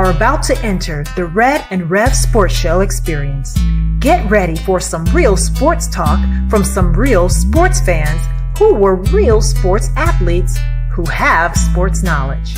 are about to enter the Red and Rev Sports Show experience. Get ready for some real sports talk from some real sports fans who were real sports athletes who have sports knowledge.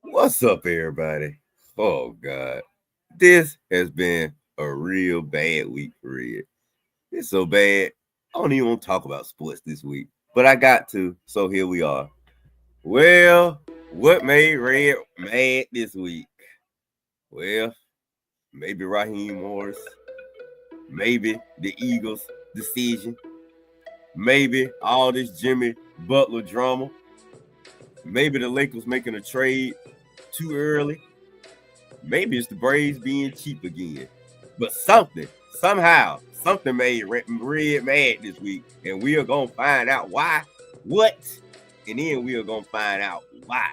What's up, everybody? Oh, God. This has been a real bad week for Red. It's so bad, I don't even want to talk about sports this week. But I got to, so here we are. Well, what made Red mad this week? Well, maybe Raheem Morris. Maybe the Eagles' decision. Maybe all this Jimmy Butler drama. Maybe the Lakers making a trade too early. Maybe it's the Braves being cheap again. But something made Red mad this week. And we are going to find out why, what, and then we are going to find out why.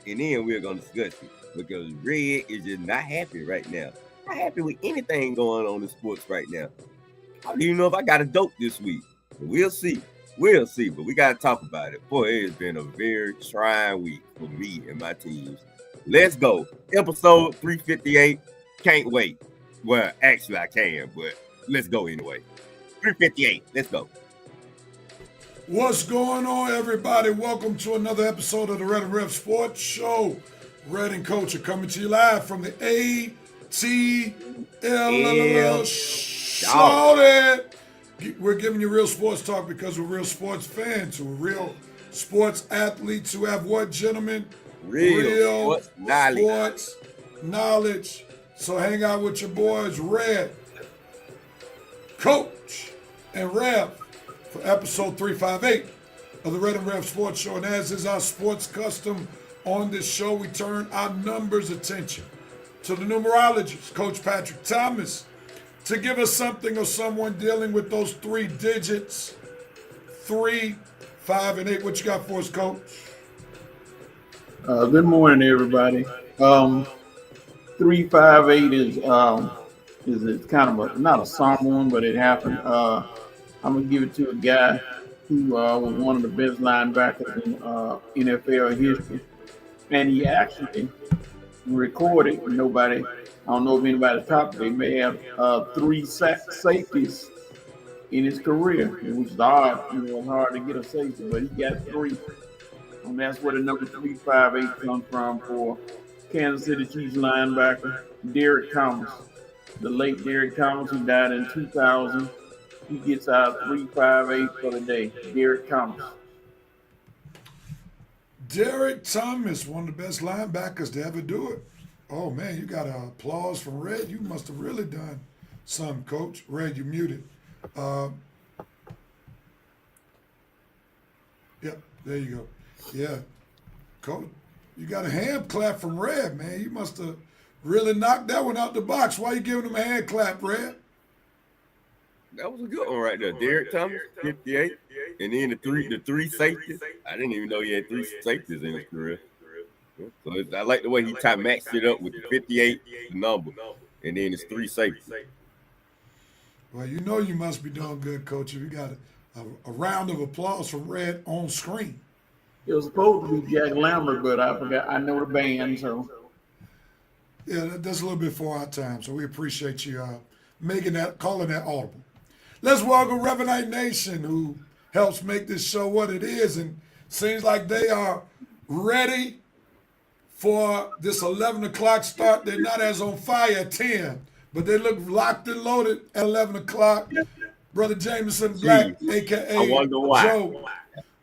And then we are going to discuss it. Because Red is just not happy right now. Not happy with anything going on in sports right now. I don't even know if I got a dope this week. But we'll see. We'll see, but we got to talk about it. Boy, it has been a very trying week for me and my teams. Let's go. Episode 358. Can't wait. Well, actually, I can, but let's go anyway. 358. Let's go. What's going on, everybody? Welcome to another episode of the Red and Rev Sports Show. Red and Coach are coming to you live from the ATL Show. We're giving you real sports talk because we're real sports fans, we're real sports athletes who have what, gentlemen? Real sports knowledge. So hang out with your boys, Red, Coach, and Rev for episode 358 of the Red and Rev Sports Show. And as is our sports custom on this show, we turn our numbers attention to the numerologist, Coach Patrick Thomas, to give us something or someone dealing with those three digits, 3, 5, and 8. What you got for us, Coach? Good morning, everybody. 358 is kind of not a somber one, but it happened. I'm gonna give it to a guy who was one of the best linebackers in NFL history, and he actually recorded. I don't know if anybody's topped it. They may have 3 safeties in his career, which is odd. It's hard to get a safety, but he got 3. And that's where the number 358 comes from for Kansas City Chiefs linebacker Derek Thomas. The late Derek Thomas, who died in 2000. He gets out 358 for the day. Derek Thomas. Derek Thomas, one of the best linebackers to ever do it. Oh, man, you got applause from Red. You must have really done something, Coach. Red, you muted. Yep, there you go. Yeah, Coach, you got a hand clap from Red, man. You must have really knocked that one out the box. Why you giving him a hand clap, Red? That was a good one right there. Derek Thomas, 58. And then the three safeties. I didn't even know he had 3 safeties in his career. So I like the way he matched it up with the 58 number, and then it's 3 safeties. Well, you know you must be doing good, Coach, if you got a round of applause from Red on screen. It was supposed to be Jack Lambert, but I forgot. I know the band, so. Yeah, that's a little bit for our time, so we appreciate you calling that audible. Let's welcome Revenite Nation, who helps make this show what it is, and seems like they are ready for this 11 o'clock start. They're not as on fire at 10, but they look locked and loaded at 11 o'clock. Brother Jameson Black, a.k.a. Joe.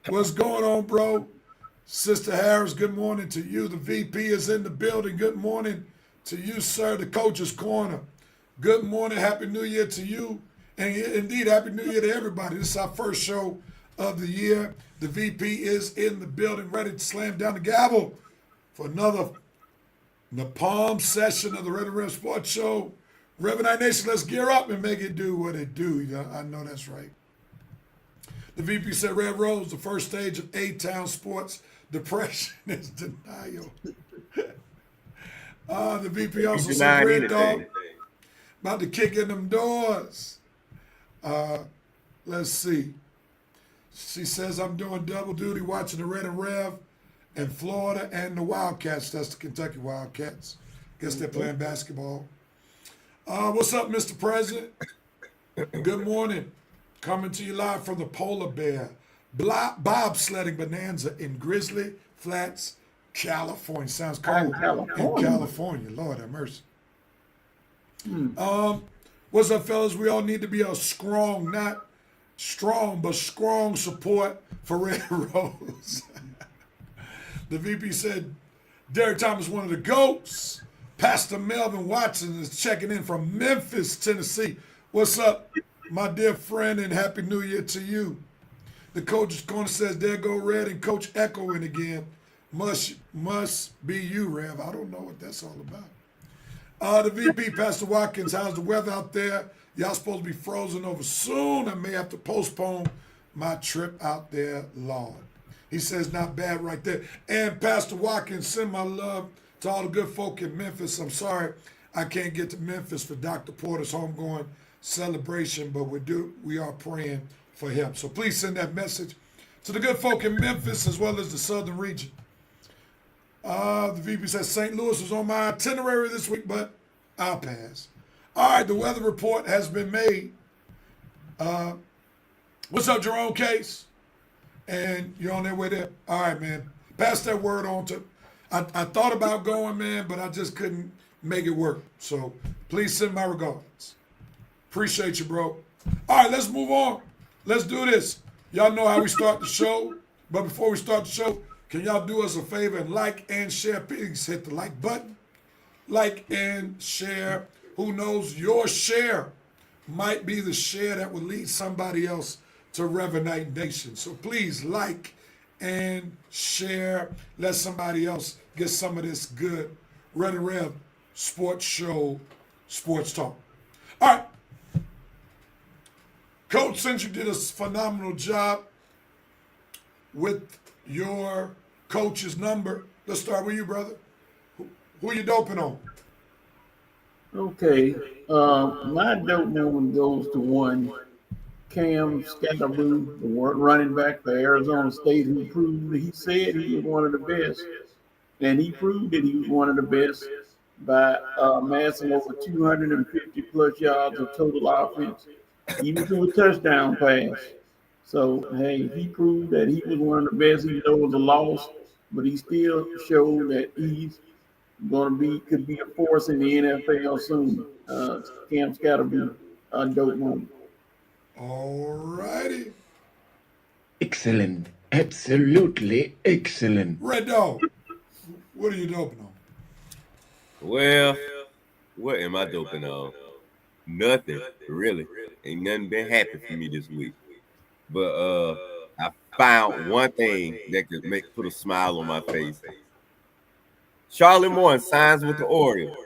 What's going on, bro? Sister Harris, good morning to you. The VP is in the building. Good morning to you, sir. The Coach's Corner. Good morning. Happy New Year to you. And indeed, Happy New Year to everybody. This is our first show of the year. The VP is in the building, ready to slam down the gavel for another Napalm session of the Red and Rev Sports Show. Revenite Nation, let's gear up and make it do what it do. I know that's right. The VP said Red Rose, the first stage of A-Town sports depression is denial. The VP also said Red Dog about to kick in them doors. Let's see. She says I'm doing double duty watching the Red and Rev in Florida and the Wildcats. That's the Kentucky Wildcats. Guess they're playing basketball. What's up, Mr. President? Good morning. Coming to you live from the Polar Bear bobsledding bonanza in Grizzly Flats, California. Sounds cold in California. Lord have mercy. What's up, fellas? We all need to be a strong, not strong, but strong support for Red Rose. The VP said Derek Thomas, one of the GOATs. Pastor Melvin Watson is checking in from Memphis, Tennessee. What's up, my dear friend, and Happy New Year to you. The Coach's Corner says, there go Red, and Coach echoing again. Must be you, Rev. I don't know what that's all about. The VP, Pastor Watkins, how's the weather out there? Y'all supposed to be frozen over soon. I may have to postpone my trip out there, Lord. He says, not bad right there. And Pastor Watkins, send my love to all the good folk in Memphis. I'm sorry I can't get to Memphis for Dr. Porter's homegoing celebration, but we are praying for him. So please send that message to the good folk in Memphis as well as the southern region. The VP says St. Louis was on my itinerary this week, but I'll pass. All right, the weather report has been made. What's up, Jerome Case? And you're on their way there. All right, man. Pass that word on to. I thought about going, man, but I just couldn't make it work. So please send my regards. Appreciate you, bro. All right, let's move on. Let's do this. Y'all know how we start the show. But before we start the show, can y'all do us a favor and like and share? Please hit the like button. Like and share. Who knows, your share might be the share that will lead somebody else to Revenite Nation. So please like and share. Let somebody else get some of this good Red and Rev sports show, sports talk. All right. Coach, since you did a phenomenal job with your coach's number, let's start with you, brother. Who you doping on? Okay. My dope moment goes to one Cam Scatterboo, the running back for Arizona State, who proved he said he was one of the best. And he proved that he was one of the best by amassing over 250 plus yards of total offense, even to a touchdown pass. So, hey, he proved that he was one of the best, even though it was a loss, but he still showed that he's could be a force in the NFL soon. Cam Scatterboo, a dope moment. All righty. Excellent. Absolutely excellent. Red Dog, what are you doping on? Well, what am I doping on? Nothing, really. Ain't nothing been happy for me this week. But I found one thing that could put a smile on my face. Charlie Morton signs with the Orioles.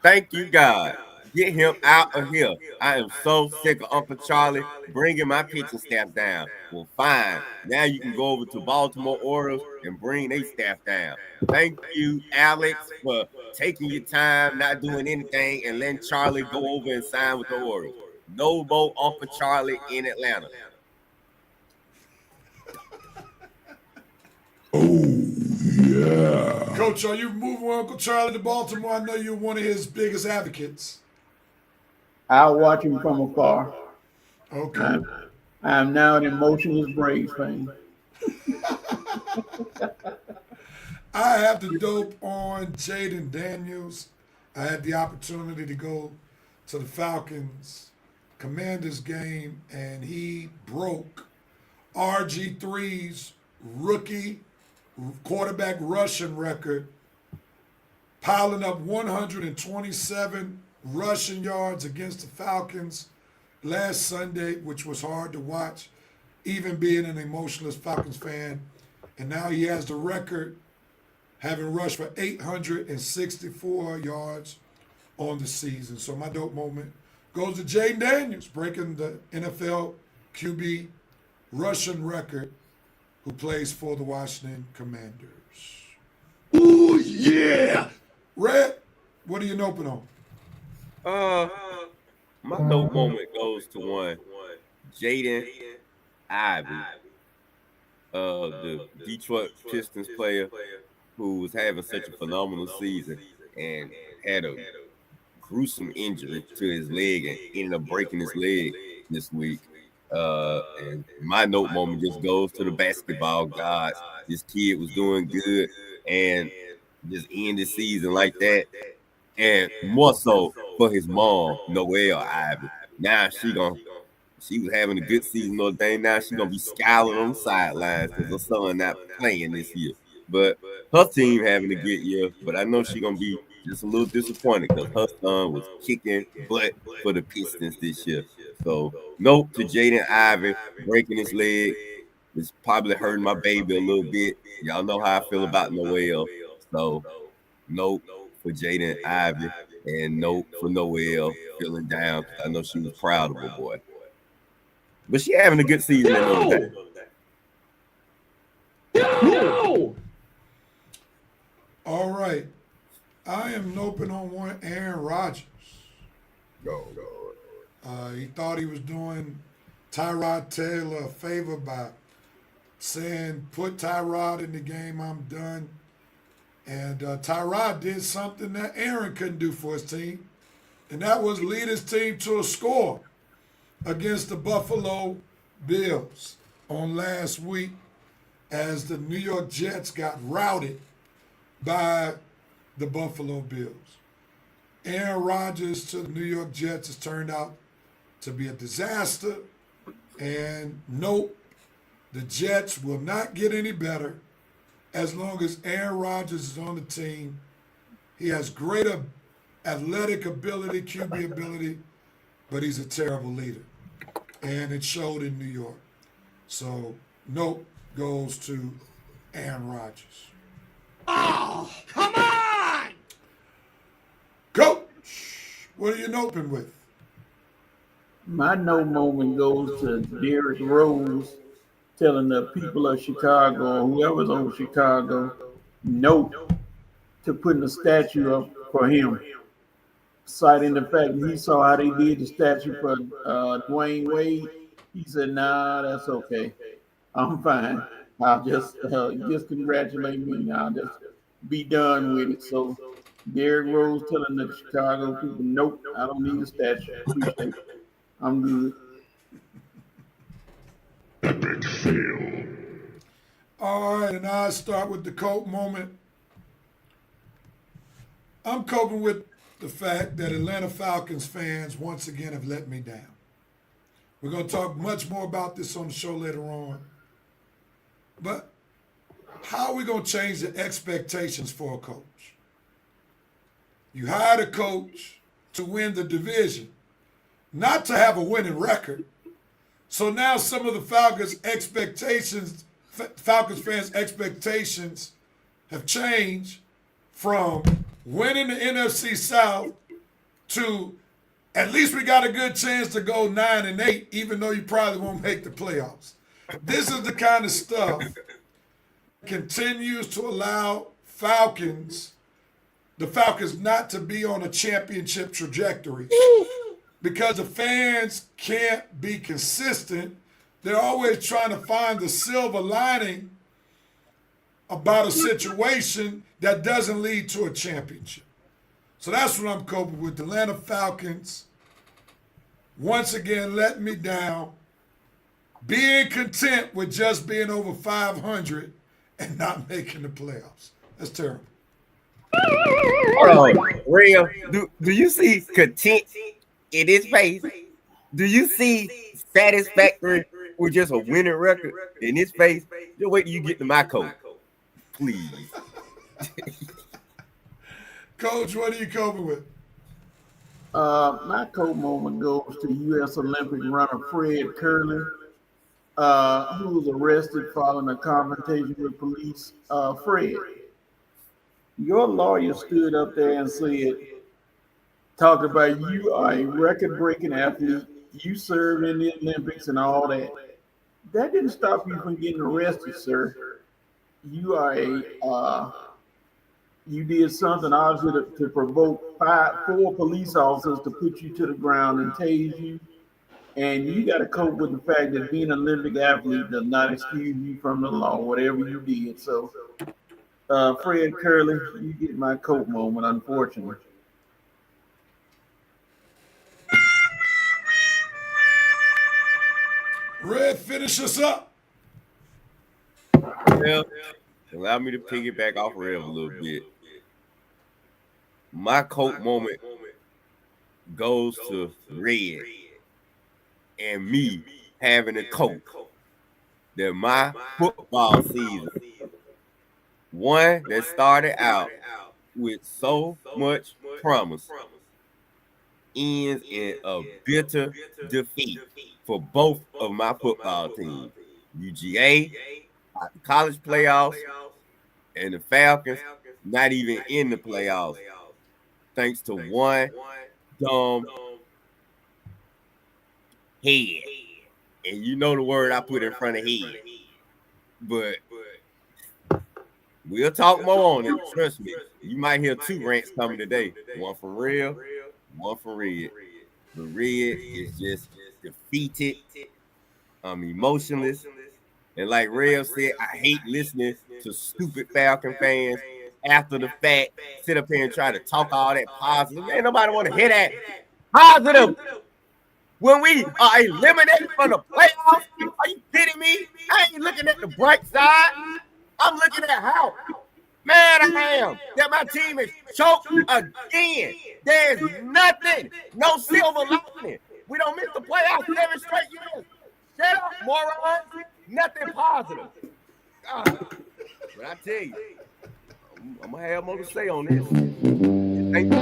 Thank you, God. Get him out of here. I am so sick of Uncle Charlie bringing my pitching staff down. Well, fine. Now you can go over to Baltimore Orioles and bring their staff down. Thank you, Alex, for taking your time, not doing anything, and letting Charlie go over and sign with the Orioles. No more Uncle Charlie in Atlanta. Yeah. Coach, are you moving Uncle Charlie to Baltimore? I know you're one of his biggest advocates. I'll watch him from afar. Okay. I'm now an emotionless Braves fan. I have to dope on Jaden Daniels. I had the opportunity to go to the Falcons Commanders game, and he broke RG3's rookie quarterback rushing record, piling up 127 rushing yards against the Falcons last Sunday, which was hard to watch, even being an emotionless Falcons fan. And now he has the record, having rushed for 864 yards on the season. So my dope moment goes to Jaden Daniels, breaking the NFL QB rushing record, who plays for the Washington Commanders. Oh, yeah. Red, what are you doping on? My dope moment goes to one Jaden Ivey, the Detroit Pistons player who was having such a phenomenal season and had a gruesome injury to his leg and ended up breaking his leg this week. And my note moment just goes to the basketball gods. This kid was doing good and just end the season like that. And more so for his mom, Noelle Ivey. Now she was having a good season Notre Dame. Now she's gonna be scowling on the sidelines because her son not playing this year. But her team having a good year. But I know she's gonna be just a little disappointed because her son was kicking butt for the Pistons this year. So note to Jaden Ivey breaking his leg. It's probably hurting my baby a little bit. Y'all know how I feel about Noelle. So note for Jaden Ivey and note for Noelle feeling down because I know she was proud of her boy. But she having a good season at Notre Dame. No. All right. I am noping on one Aaron Rodgers. Go. He thought he was doing Tyrod Taylor a favor by saying, put Tyrod in the game, I'm done. And Tyrod did something that Aaron couldn't do for his team, and that was lead his team to a score against the Buffalo Bills on last week as the New York Jets got routed by the Buffalo Bills. Aaron Rodgers to the New York Jets has turned out to be a disaster. And nope, the Jets will not get any better as long as Aaron Rodgers is on the team. He has greater athletic ability, QB ability, but he's a terrible leader. And it showed in New York. So, nope goes to Aaron Rodgers. Oh, come on! Coach, what are you noping with? My no moment goes to Derrick Rose telling the people of Chicago or whoever's over Chicago no to putting a statue up for him, citing the fact that he saw how they did the statue for Dwayne Wade. He said, "Nah, that's okay. I'm fine. I'll just congratulate me. I'll just be done with it." So Derrick Rose telling the Chicago people, "Nope, I don't need a statue. Appreciate it. I'm good." Epic fail. All right, and I start with the cope moment. I'm coping with the fact that Atlanta Falcons fans once again have let me down. We're going to talk much more about this on the show later on. But how are we going to change the expectations for a coach? You hired a coach to win the division, not to have a winning record. So now some of the Falcons fans' expectations have changed from winning the NFC South to at least we got a good chance to go 9-8, even though you probably won't make the playoffs. This is the kind of stuff that continues to allow the Falcons not to be on a championship trajectory. Because the fans can't be consistent. They're always trying to find the silver lining about a situation that doesn't lead to a championship. So that's what I'm coping with. The Atlanta Falcons, once again, letting me down, being content with just being over 500 and not making the playoffs. That's terrible. Hold on, real. Do you see content in his face? Do you see satisfactory with just a winning record in his face? Just wait till you get to my coat, please. Coach, what are you coping with? My coat moment goes to U.S. Olympic runner Fred Curley, who was arrested following a confrontation with police. Fred, your lawyer stood up there and said, talked about you are a record-breaking athlete, you served in the Olympics and all that. That didn't stop you from getting arrested, sir. You are you did something obviously to provoke 4 police officers to put you to the ground and tase you. And you got to cope with the fact that being an Olympic athlete does not excuse you from the law, whatever you did. So, Fred Curley, you get my coat moment, unfortunately. Red, finish us up. Well, allow me to piggyback off Rev a little bit. My coat moment goes to Red and me having a coat that my football season, one that started out with so much promise, ends in a bitter defeat for both of my football teams, UGA, college playoffs, and the Falcons not even in the playoffs, thanks to one dumb head. And you know the word I put in front of head. But we'll talk more on it. Trust me. You might hear 2 rants coming today. One for real, one for Red. But Red is just defeated I'm emotionless. And like Rev said, I hate listening to stupid Falcon fans after the fact, sit up here and try to talk all that positive. Man, nobody want to hear that. Positive. When we are eliminated from the playoffs, are you kidding me? I ain't looking at the bright side. I'm looking at how mad I am that my team is choked again. There's nothing, no silver lining. We don't miss the playoffs 7 straight years. Shut up, morons. Nothing positive. God. But I tell you, I'm going to have more to say on this. Thank you.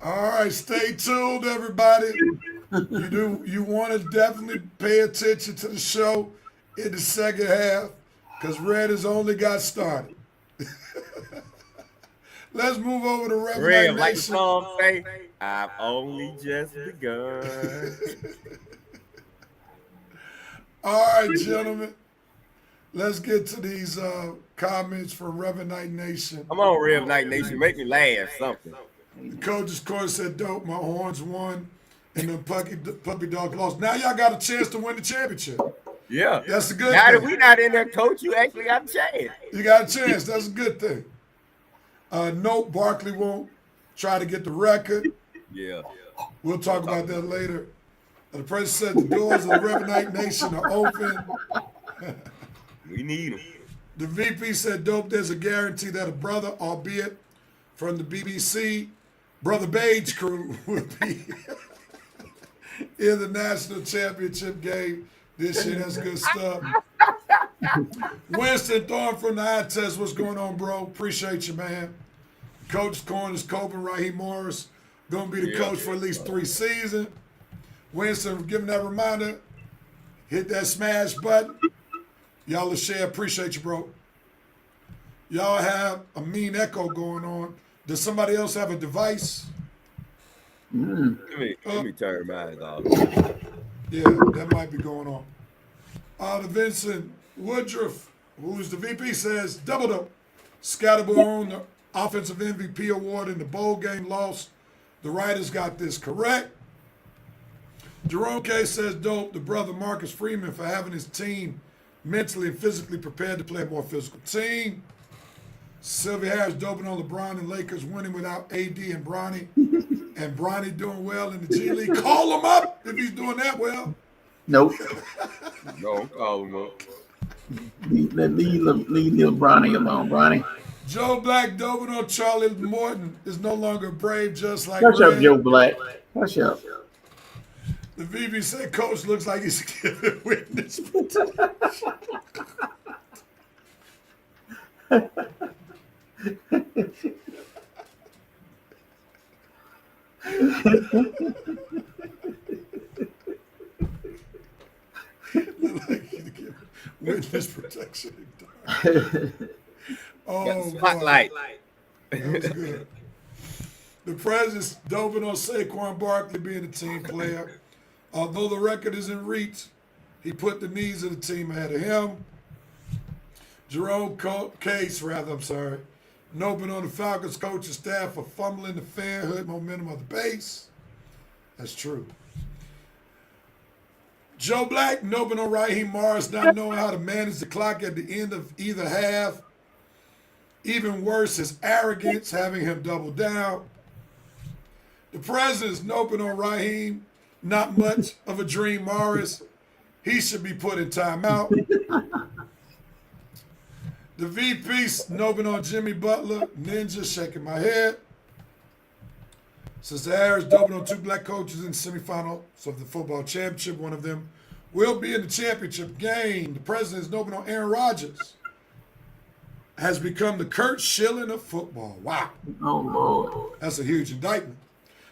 All right, stay tuned, everybody. You want to definitely pay attention to the show in the second half because Red has only got started. Let's move over to Rev Rev, like the Nation. song say, I've only just begun. All right, gentlemen. Let's get to these comments from Rev Nation. Come on, Rev Night Nation. Make me laugh something. The coach's course said, dope, my horns won, and the puppy dog lost. Now y'all got a chance to win the championship. Yeah. That's a good Now that thing. we not in there, coach, you actually got a chance. You got a chance. That's a good thing. Nope, Barkley won't try to get the record. Yeah. We'll talk about that later. The president said the doors of the Rev Nation are open. We need them. The VP said, dope, there's a guarantee that a brother, albeit from the BBC, Brother Page crew, will be in the national championship game this year. That's good stuff. Winston Thorne from the eye test. What's going on, bro? Appreciate you, man. Coach Corn is coping. Raheem Morris going to be the coach for at least 3 seasons. Winston, giving that reminder, hit that smash button. Y'all will share. Appreciate you, bro. Y'all have a mean echo going on. Does somebody else have a device? Let me turn mine off. Yeah, that might be going on. The Vincent Woodruff, who's the VP, says, double. Scatterbo won the Offensive MVP award in the bowl game loss. The writers got this correct. Jerome K says, dope, the brother Marcus Freeman for having his team mentally and physically prepared to play a more physical team. Sylvia Harris doping on LeBron and Lakers winning without AD and Bronny. And Bronny doing well in the G League. Call him up if he's doing that well. Nope. No, call him up. Leave little Bronny alone, Bronny. Joe Black doping on Charlie Morton is no longer brave, just like Hush up, Red. Joe Black. Hush up. The VP said coach looks like he's giving witness. Witness protection. Oh, Spotlight. that was good. The president's doping on Saquon Barkley being a team player. Although the record is in reach, he put the needs of the team ahead of him. Jerome Case, noping on the Falcons coaching staff for fumbling the fanhood momentum of the base. That's true. Joe Black, noping on Raheem Morris, not knowing how to manage the clock at the end of either half. Even worse, his arrogance, having him double down. The president's noping on Raheem, not much of a dream Morris. He should be put in timeout. The VP's noping on Jimmy Butler, Ninja shaking my head. Sister Harris doping on 2 black coaches in the semifinal of the football championship. One of them will be in the championship game. The president is noping on Aaron Rodgers. Has become the Kurt Schilling of football. Wow. Oh, Lord. That's a huge indictment.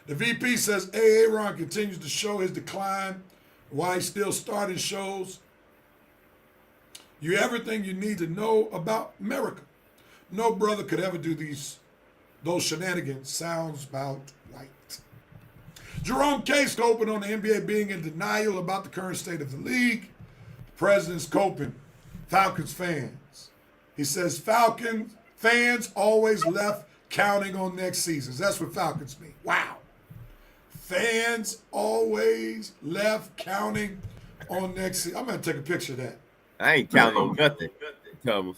The VP says Aaron continues to show his decline. Why he's still starting shows you everything you need to know about America. No brother could ever do those shenanigans. Sounds about right. Jerome Case coping on the NBA being in denial about the current state of the league. The president's coping. Falcons fans. He says Falcons fans always left counting on next seasons. That's what Falcons mean. Wow. Fans always left counting on next season. I'm going to take a picture of that. I ain't counting on nothing, Thomas.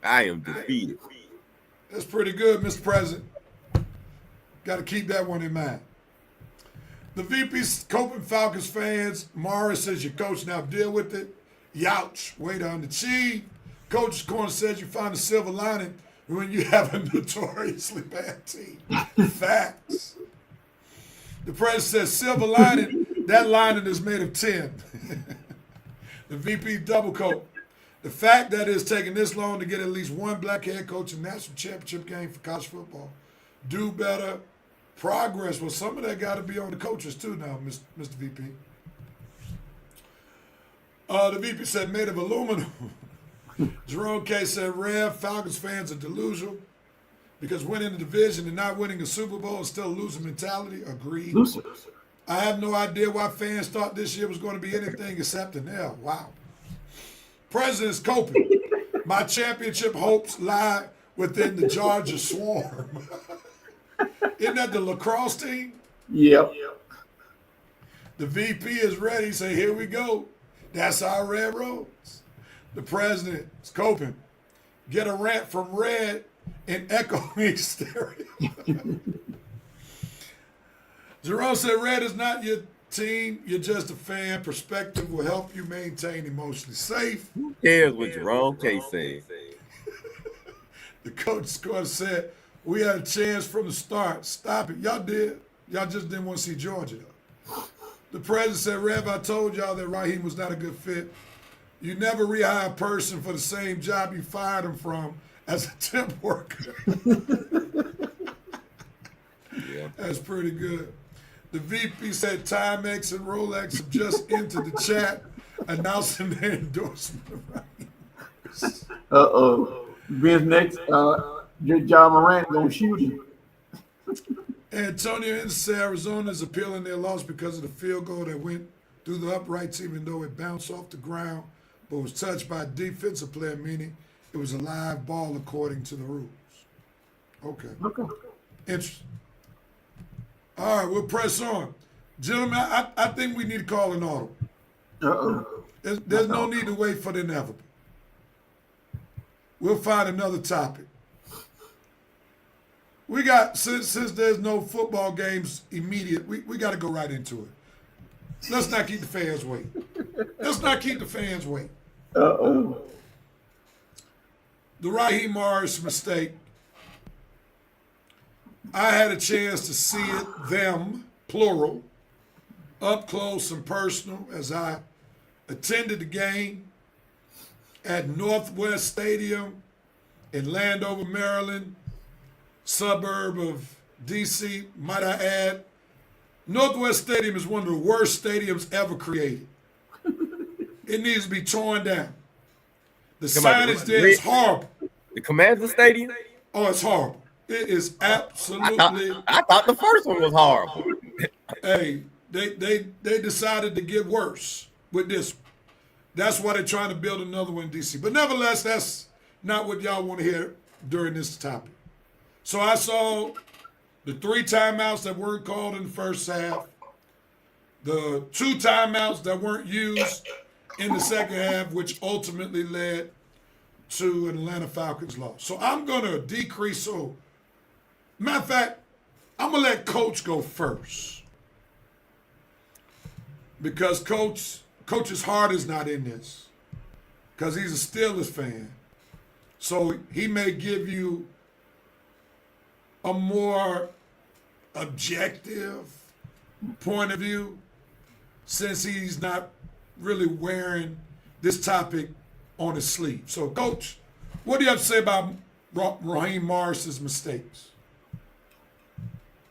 I am defeated. That's pretty good, Mr. President. Got to keep that one in mind. The VP's coping Falcons fans. Morris says your coach now deal with it. Youch, way to underachieve. Coach's corner says you find a silver lining when you have a notoriously bad team. Facts. The president says silver lining, that lining is made of tin. The VP double coat. The fact that it's taking this long to get at least one black head coach in national championship game for college football. Do better. Progress. Well, some of that got to be on the coaches too now, Mr. VP. The VP said made of aluminum. Jerome K said Rev, Falcons fans are delusional because winning the division and not winning a Super Bowl is still a loser mentality. Agreed. I have no idea why fans thought this year was going to be anything except an L. Wow. President's coping. My championship hopes lie within the Georgia Swarm. Isn't that the lacrosse team? Yep. The VP is ready. Say, here we go. That's our Red Rose. The president is coping. Get a rant from Red in echoing stereo. Jerome said, Red is not your team. You're just a fan. Perspective will help you maintain emotionally safe. Who cares what Jerome K said? The coach scored said, we had a chance from the start. Stop it. Y'all did. Y'all just didn't want to see Georgia, though. The president said, Rev, I told y'all that Raheem was not a good fit. You never rehire a person for the same job you fired him from as a temp worker. Yeah. That's pretty good. The VP said Timex and Rolex have just entered the chat announcing their endorsement of Raheem. Vince next, John Morant gonna shoot him. Antonio Henderson said Arizona is appealing their loss because of the field goal that went through the uprights, even though it bounced off the ground, but was touched by a defensive player, meaning it was a live ball according to the rules. Okay. Interesting. All right, we'll press on. Gentlemen, I think we need to call an audible. There's no need to wait for the inevitable. We'll find another topic. We got, since there's no football games immediate, we got to go right into it. Let's not keep the fans waiting. The Raheem Morris mistake. I had a chance to see it, them, plural, up close and personal as I attended the game at Northwest Stadium in Landover, Maryland, suburb of D.C., might I add. Northwest Stadium is one of the worst stadiums ever created. It needs to be torn down. The signage there is horrible. The Commander Stadium? Oh, it's horrible. It is absolutely. I thought the first one was horrible. Hey, they decided to get worse with this one. That's why they're trying to build another one in D.C. But nevertheless, that's not what y'all want to hear during this topic. So I saw the 3 timeouts that weren't called in the first half, the 2 timeouts that weren't used in the second half, which ultimately led to an Atlanta Falcons loss. So I'm going to decrease. So, matter of fact, I'm going to let Coach go first because Coach's heart is not in this because he's a Steelers fan. So he may give you a more objective point of view since he's not really wearing this topic on his sleeve. So, Coach, what do you have to say about Raheem Morris's mistakes?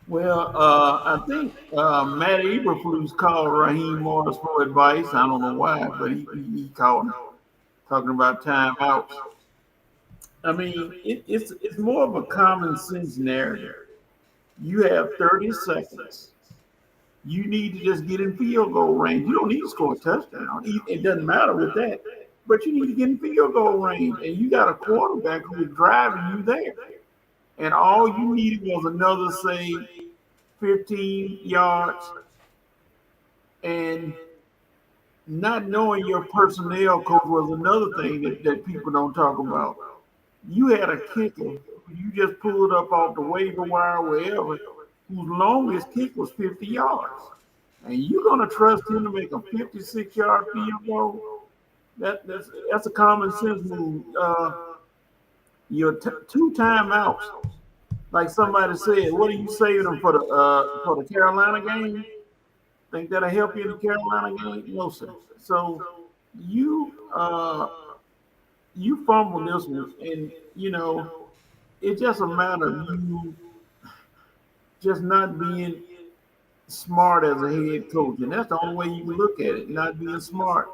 Well, I think Matt Eberflus called Raheem Morris for advice. I don't know why, but he called him talking about timeouts. I mean, it's more of a common sense narrative. You have 30 seconds. You need to just get in field goal range. You don't need to score a touchdown. It doesn't matter with that. But you need to get in field goal range. And you got a quarterback who is driving you there. And all you needed was another, say, 15 yards, and not knowing your personnel coach was another thing that people don't talk about. You had a kicker you just pulled up off the waiver wire, wherever, whose longest kick was 50 yards. And you're going to trust him to make a 56-yard field goal? That's a common sense move. Your 2 timeouts, like somebody said, what are you saving them for the Carolina game? Think that'll help you in the Carolina game? No, sir. So you fumble this one, and it's just a matter of you just not being smart as a head coach, and that's the only way you can look at it. Not being smart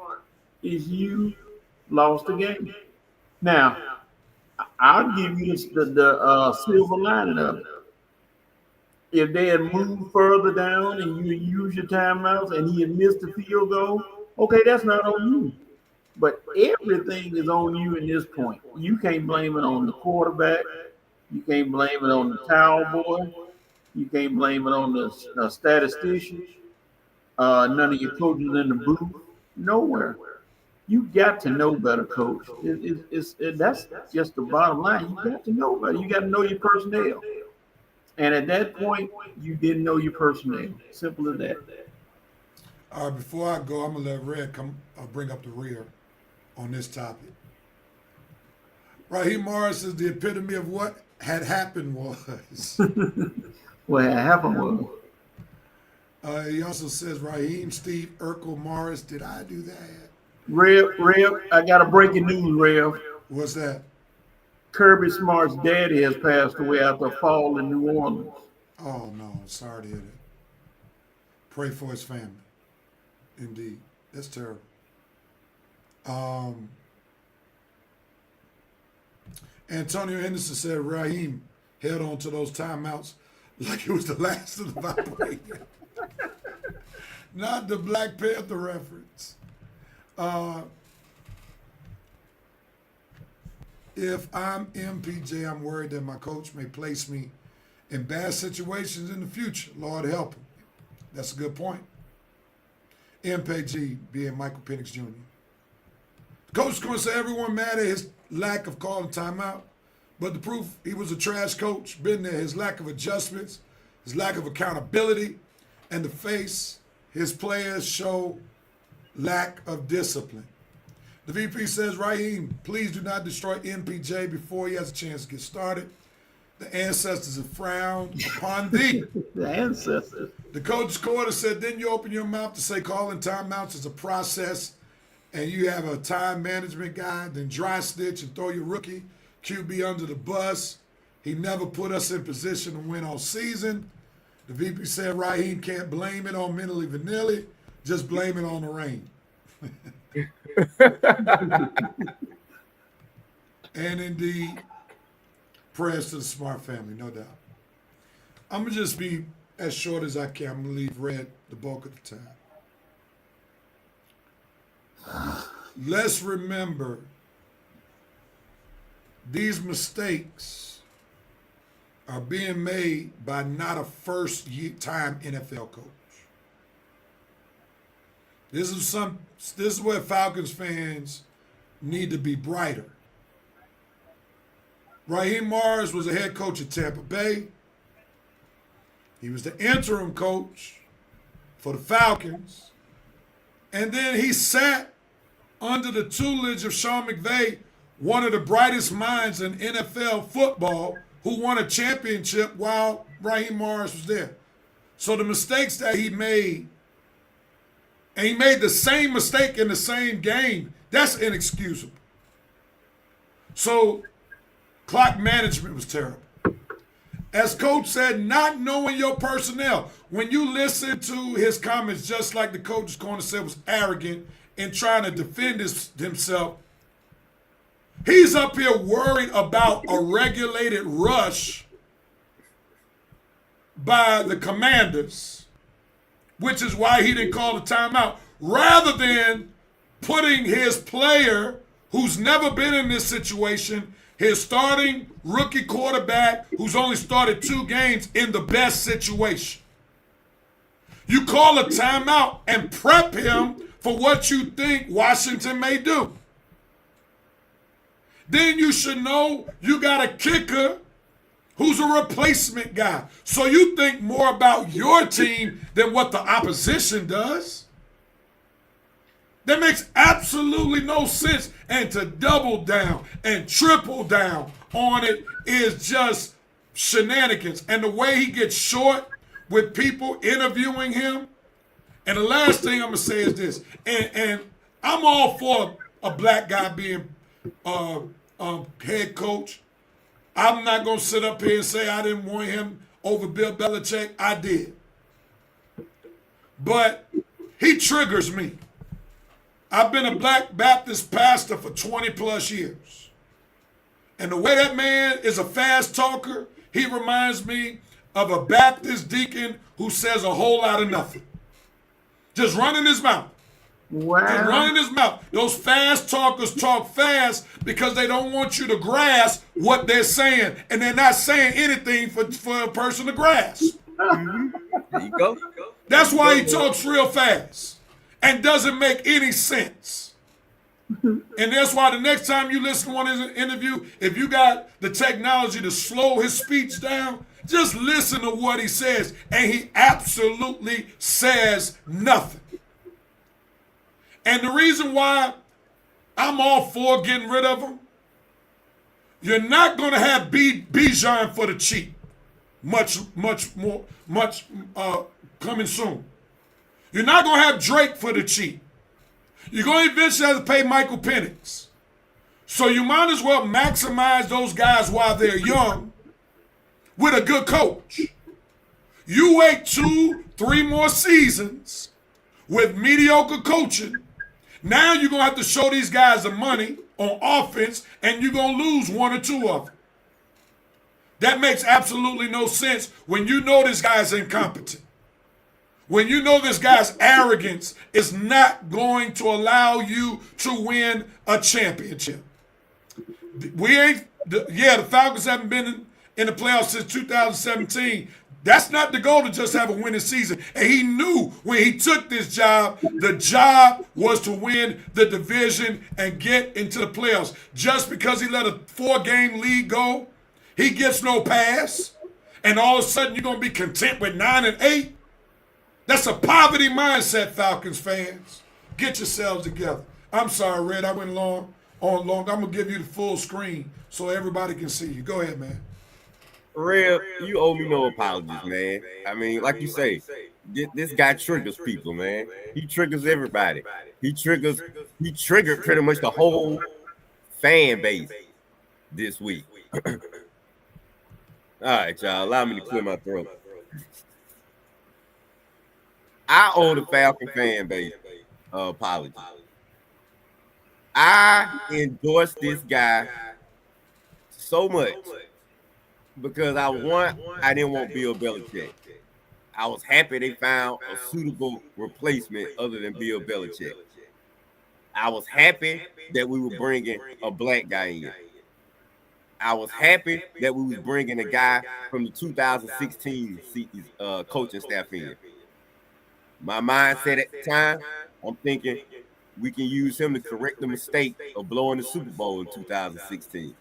is you lost the game. Now, I'll give you the silver lining of it. If they had moved further down and you use your timeouts and he had missed the field goal, okay, that's not on you. But everything is on you in this point. You can't blame it on the quarterback. You can't blame it on the towel boy. You can't blame it on the statistician. None of your coaches in the booth. Nowhere. You got to know better, coach. That's just the bottom line. You got to know better. You got to know your personnel. And at that point, you didn't know your personnel. Simple as that. All right, before I go, I'm going to let Red bring up the rear on this topic. Raheem Morris is the epitome of what had happened was. What had happened was. He also says, Raheem, Steve, Urkel, Morris, did I do that? Rev, I got a breaking news, Rev. What's that? Kirby Smart's daddy has passed away after a fall in New Orleans. Oh, no. Sorry to hear that. Pray for his family. Indeed. That's terrible. Antonio Henderson said Raheem held on to those timeouts like it was the last of the Vibranium. Not the Black Panther reference. If I'm MPJ, I'm worried that my coach may place me in bad situations in the future. Lord help him. That's a good point. MPG being Michael Penix Jr. The coach is going to say everyone mad at his lack of calling timeout, but the proof he was a trash coach, been there, his lack of adjustments, his lack of accountability, and the face his players show lack of discipline. The VP says, Raheem, please do not destroy MPJ before he has a chance to get started. The ancestors have frowned upon thee. The ancestors. The coach's quarter said, then you open your mouth to say calling timeouts is a process and you have a time management guy, then dry stitch and throw your rookie QB under the bus. He never put us in position to win all season. The VP said Raheem can't blame it on Mentally Vanilli, just blame it on the rain. And indeed, prayers to the Smart family, no doubt. I'm going to just be as short as I can. I'm going to leave Red the bulk of the time. Let's remember these mistakes are being made by not a first-time NFL coach. This is where Falcons fans need to be brighter. Raheem Morris was a head coach at Tampa Bay. He was the interim coach for the Falcons. And then he sat under the tutelage of Sean McVay, one of the brightest minds in NFL football, who won a championship while Raheem Morris was there. So the mistakes that he made, and he made the same mistake in the same game, that's inexcusable. So clock management was terrible. As coach said, not knowing your personnel. When you listen to his comments, just like the coach's corner said, was arrogant in trying to defend himself. He's up here worried about a regulated rush by the Commanders, which is why he didn't call the timeout, rather than putting his player who's never been in this situation, his starting rookie quarterback who's only started 2 games, in the best situation. You call a timeout and prep him for what you think Washington may do. Then you should know you got a kicker who's a replacement guy. So you think more about your team than what the opposition does. That makes absolutely no sense. And to double down and triple down on it is just shenanigans. And the way he gets short with people interviewing him. And the last thing I'm going to say is this. And I'm all for a black guy being head coach. I'm not going to sit up here and say I didn't want him over Bill Belichick. I did. But he triggers me. I've been a Black Baptist pastor for 20 plus years. And the way that man is a fast talker, he reminds me of a Baptist deacon who says a whole lot of nothing. Just running his mouth. Wow. Just running his mouth. Those fast talkers talk fast because they don't want you to grasp what they're saying. And they're not saying anything for a person to grasp. There you go. That's why he talks real fast and doesn't make any sense. And that's why the next time you listen to one of his interview, if you got the technology to slow his speech down, just listen to what he says. And he absolutely says nothing. And the reason why I'm all for getting rid of him, you're not going to have Bijan for the cheap. Much coming soon. You're not going to have Drake for the cheap. You're going to eventually have to pay Michael Penix. So you might as well maximize those guys while they're young with a good coach. You wait 2-3 more seasons with mediocre coaching. Now you're going to have to show these guys the money on offense, and you're going to lose 1 or 2 of them. That makes absolutely no sense when you know this guy's incompetent. When you know this guy's arrogance is not going to allow you to win a championship. The Falcons haven't been in the playoffs since 2017. That's not the goal to just have a winning season. And he knew when he took this job, the job was to win the division and get into the playoffs. Just because he let a 4-game lead go, he gets no pass. And all of a sudden you're going to be content with 9-8. That's a poverty mindset, Falcons fans. Get yourselves together. I'm sorry, Red. I went long. I'm going to give you the full screen so everybody can see you. Go ahead, man. Red, you owe me no apologies, man. I mean, like you say, this guy triggers people, man. He triggers everybody. He triggered pretty much the whole fan base this week. All right, y'all. Allow me to clear my throat. I owe the Falcon fan base apology. I endorsed this guy so much because I didn't want Bill Belichick. I was happy they found a suitable replacement other than Bill Belichick. I was happy that we were bringing a black guy in. I was happy that we was bringing a guy from the 2016 coaching staff in. My mindset at the time, I'm thinking we can use him to correct the mistake of blowing the Super Bowl in 2016.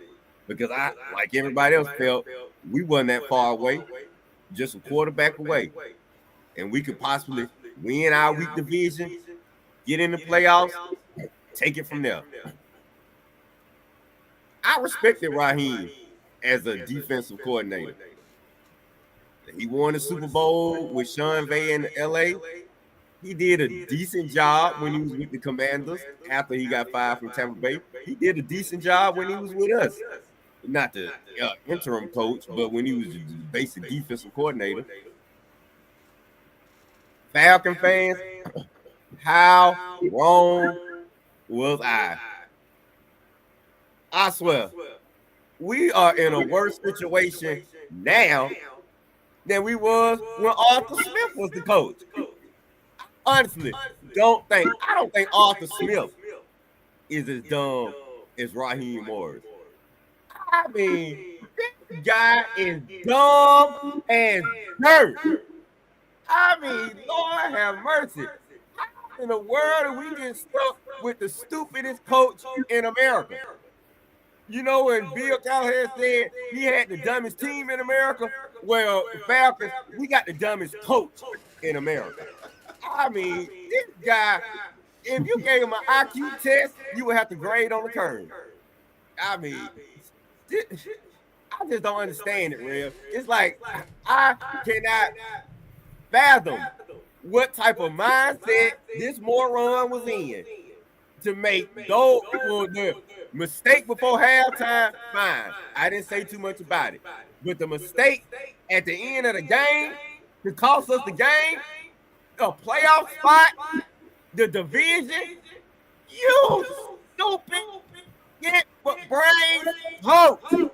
Because I, like everybody else, felt we wasn't that far away, just a quarterback away. And we could possibly win our weak division, get in the playoffs, take it from there. I respected Raheem as a defensive coordinator. He won the Super Bowl with Sean Vay in LA. He did a decent job when he was with the Commanders after he got fired from Tampa Bay. He did a decent job when he was with us. Not the interim coach, but when he was the basic defensive coordinator. Falcon fans, how wrong was I? I swear, we are in a worse situation now than we was when Arthur Smith was the coach. Honestly, I don't think Arthur Smith is as dumb as Raheem Morris. I mean, this guy is dumb as dirt. I mean, Lord have mercy. How in the world are we get stuck with the stupidest coach in America? You know, when Bill Callahan said he had the dumbest team in America, well, Falcons, we got the dumbest coach in America. I mean, this guy, if you gave him an IQ test, you would have to grade on the curve. I mean, I just don't understand it, Rev. It's like I cannot fathom what type of mindset this moron was in to make those the mistake before halftime. Fine, I didn't say too much about it, but the mistake at the end of the game to cost us the game, a playoff spot, the division. You stupid get what brains hurt.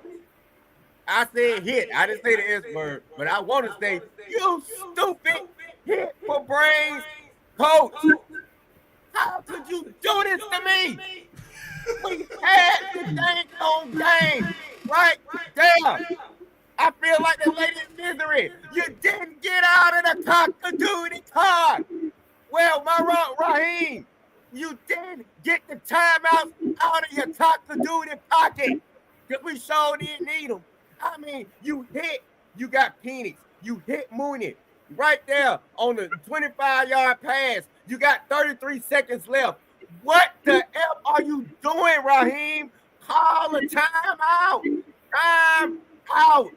I said hit. I didn't say the S word, but I want to say you stupid hit for brains coach. How could you do this to me? We had the dang on game right there. I feel like the lady in misery. You didn't get out of the Cock of Duty card. Well, my Raheem, you didn't get the timeout out of your Cock of Duty pocket because we sure didn't need them. I mean, you got Penix, you hit Mooney right there on the 25-yard pass. You got 33 seconds left. What the F are you doing, Raheem? Call a timeout. Time out.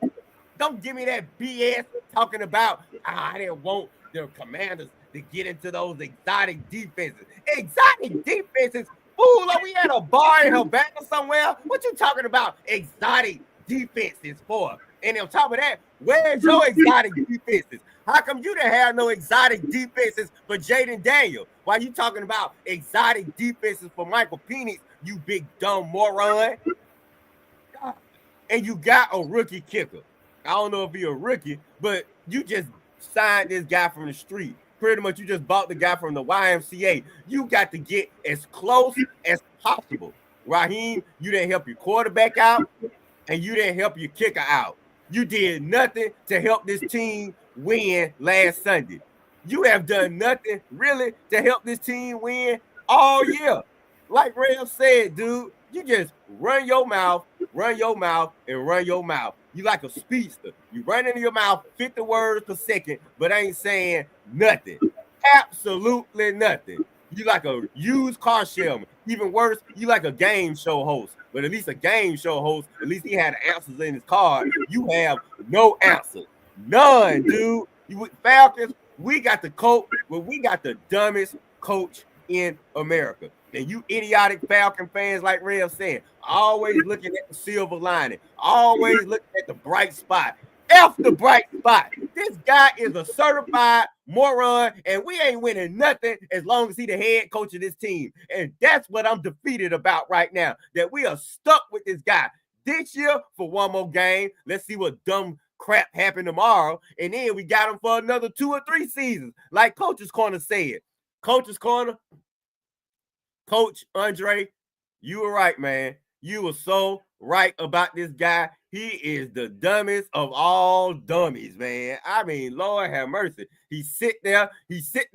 Don't give me that BS talking about, I didn't want the Commanders to get into those exotic defenses. Exotic defenses? Fool, are we at a bar in Havana somewhere? What you talking about exotic defenses for? And on top of that, where's your exotic defenses? How come you didn't have no exotic defenses for Jaden Daniel? Why you talking about exotic defenses for Michael Penix, you big dumb moron? And you got a rookie kicker. I don't know if he's a rookie, but you just signed this guy from the street. Pretty much you just bought the guy from the YMCA. You got to get as close as possible. Raheem, you didn't help your quarterback out, and you didn't help your kicker out. You did nothing to help this team win last Sunday. You have done nothing really to help this team win all year. Like Rev said, dude, you just run your mouth, and run your mouth. You like a speedster. You run into your mouth 50 words per second, but ain't saying nothing. Absolutely nothing. You like a used car salesman. Even worse, you like a game show host. But at least a game show host, at least he had answers in his card. You have no answers. None, dude. You Falcons, we got the coach, well, we got the dumbest coach in America. And you idiotic Falcon fans, like Rev said, always looking at the silver lining, always looking at the bright spot. F the bright spot. This guy is a certified moron, and we ain't winning nothing as long as he the head coach of this team. And that's what I'm defeated about right now, that we are stuck with this guy this year for one more game. Let's see what dumb crap happen tomorrow, and then we got him for another 2 or 3 seasons, like Coach's Corner said. Coach's Corner, Coach Andre, you were right, man. You were so right about this guy. He is the dumbest of all dummies, man. I mean, Lord have mercy. He sit there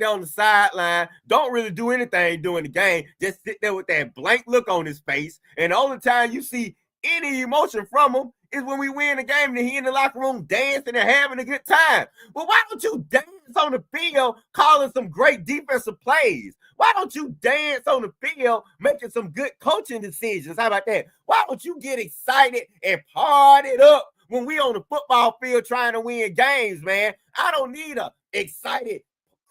on the sideline, don't really do anything during the game, just sit there with that blank look on his face, and the only time you see any emotion from him is when we win the game and he in the locker room dancing and having a good time. Well, why don't you dance on the field calling some great defensive plays? Why don't you dance on the field making some good coaching decisions? How about that? Why don't you get excited and party it up when we on the football field trying to win games, man? I don't need a excited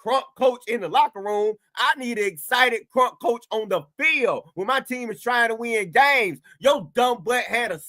crunk coach in the locker room. I need an excited crunk coach on the field when my team is trying to win games. Your dumb butt had a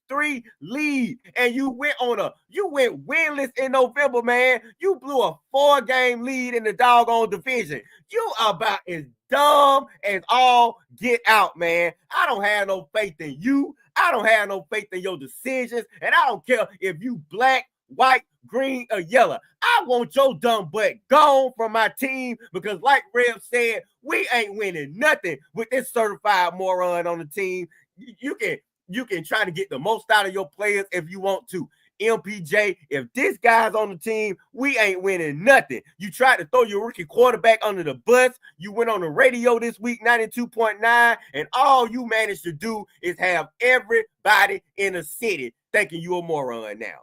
6-3 lead, and you went winless in November, man. You blew a 4-game lead in the doggone division. You are about as dumb as all get out, man. I don't have no faith in you. I don't have no faith in your decisions, and I don't care if you black, white, green, or yellow. I want your dumb butt gone from my team because, like Rev said, we ain't winning nothing with this certified moron on the team. You can try to get the most out of your players if you want to. MPJ, if this guy's on the team, we ain't winning nothing. You tried to throw your rookie quarterback under the bus. You went on the radio this week, 92.9, and all you managed to do is have everybody in the city thinking you a moron now.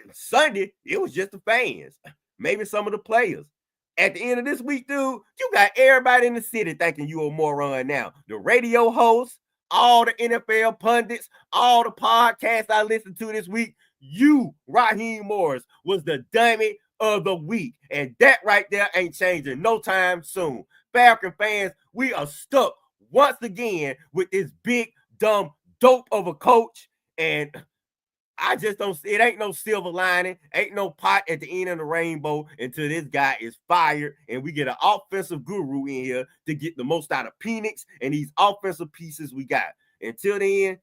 And Sunday, it was just the fans, maybe some of the players. At the end of this week, dude, you got everybody in the city thinking you a moron now. The radio hosts, all the NFL pundits, all the podcasts I listened to this week, you, Raheem Morris, was the dummy of the week. And that right there ain't changing no time soon. Falcon fans, we are stuck once again with this big, dumb dope of a coach. And I just don't see it. Ain't no silver lining, ain't no pot at the end of the rainbow until this guy is fired and we get an offensive guru in here to get the most out of Penix and these offensive pieces we got. Until then,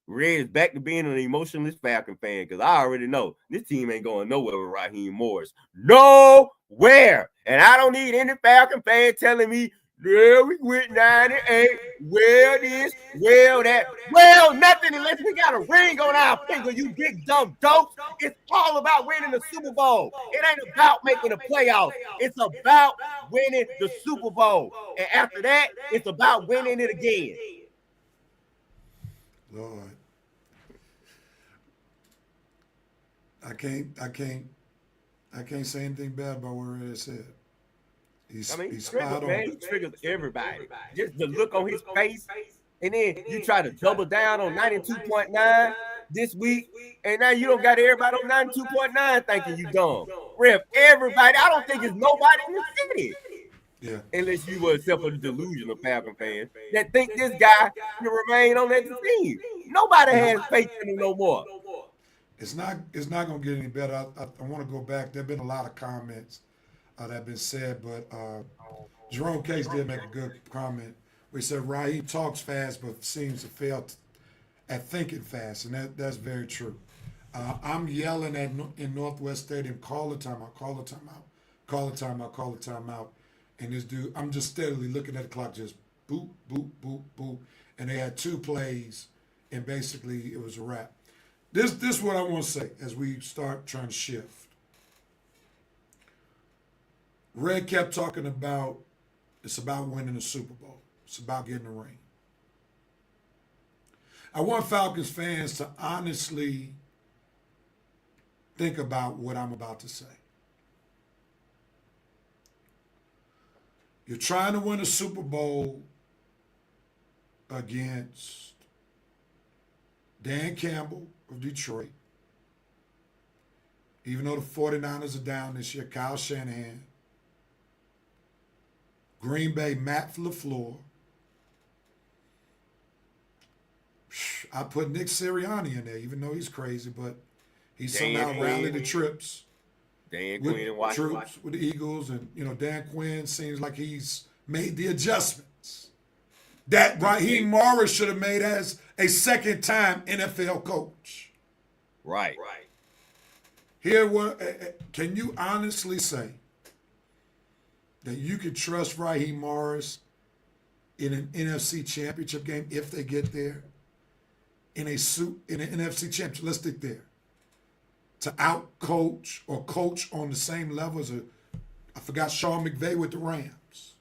Red is back to being an emotionless Falcon fan because I already know this team ain't going nowhere with Raheem Morris. Nowhere. And I don't need any Falcon fan telling me, yeah, we went 98. Well, this, well, that. Well, nothing unless we got a ring on our finger, you big dumb dopes. It's all about winning the Super Bowl. It ain't about making the playoffs. It's about winning the Super Bowl. And after that, it's about winning it again. Lord. I can't say anything bad about what Red said. He's spot on. Man, he triggers everybody. Just the look on his face. And then you try to double down on 92.9 this week. And now you don't got everybody on 92.9 thinking you dumb. Ref, everybody. I don't think it's nobody in the city. Yeah. Unless you were except for the delusion of Falcon fans that think this guy can remain on that team. Nobody has faith in him no more. It's not going to get any better. I want to go back. There have been a lot of comments that have been said, but Jerome Case did make a good comment where he said Raheem talks fast but seems to fail at thinking fast, and that's very true. I'm yelling in Northwest Stadium, call the timeout, call the timeout, call the timeout, call the timeout, and this dude, I'm just steadily looking at the clock, just boop, boop, boop, boop, and they had 2 plays, and basically it was a wrap. This is what I want to say as we start trying to shift. Red kept talking about it's about winning the Super Bowl. It's about getting a ring. I want Falcons fans to honestly think about what I'm about to say. You're trying to win a Super Bowl against Dan Campbell of Detroit. Even though the 49ers are down this year, Kyle Shanahan. Green Bay, Matt LaFleur. I put Nick Sirianni in there, even though he's crazy, but he somehow rallied the troops. Dan Quinn and Washington. Troops with the Eagles, and Dan Quinn seems like he's made the adjustments that Raheem Morris should have made as a second-time NFL coach. Right. Here, can you honestly say that you could trust Raheem Morris in an NFC championship game if they get there? In an NFC championship, let's stick there. To out-coach or coach on the same level as I forgot Sean McVay with the Rams.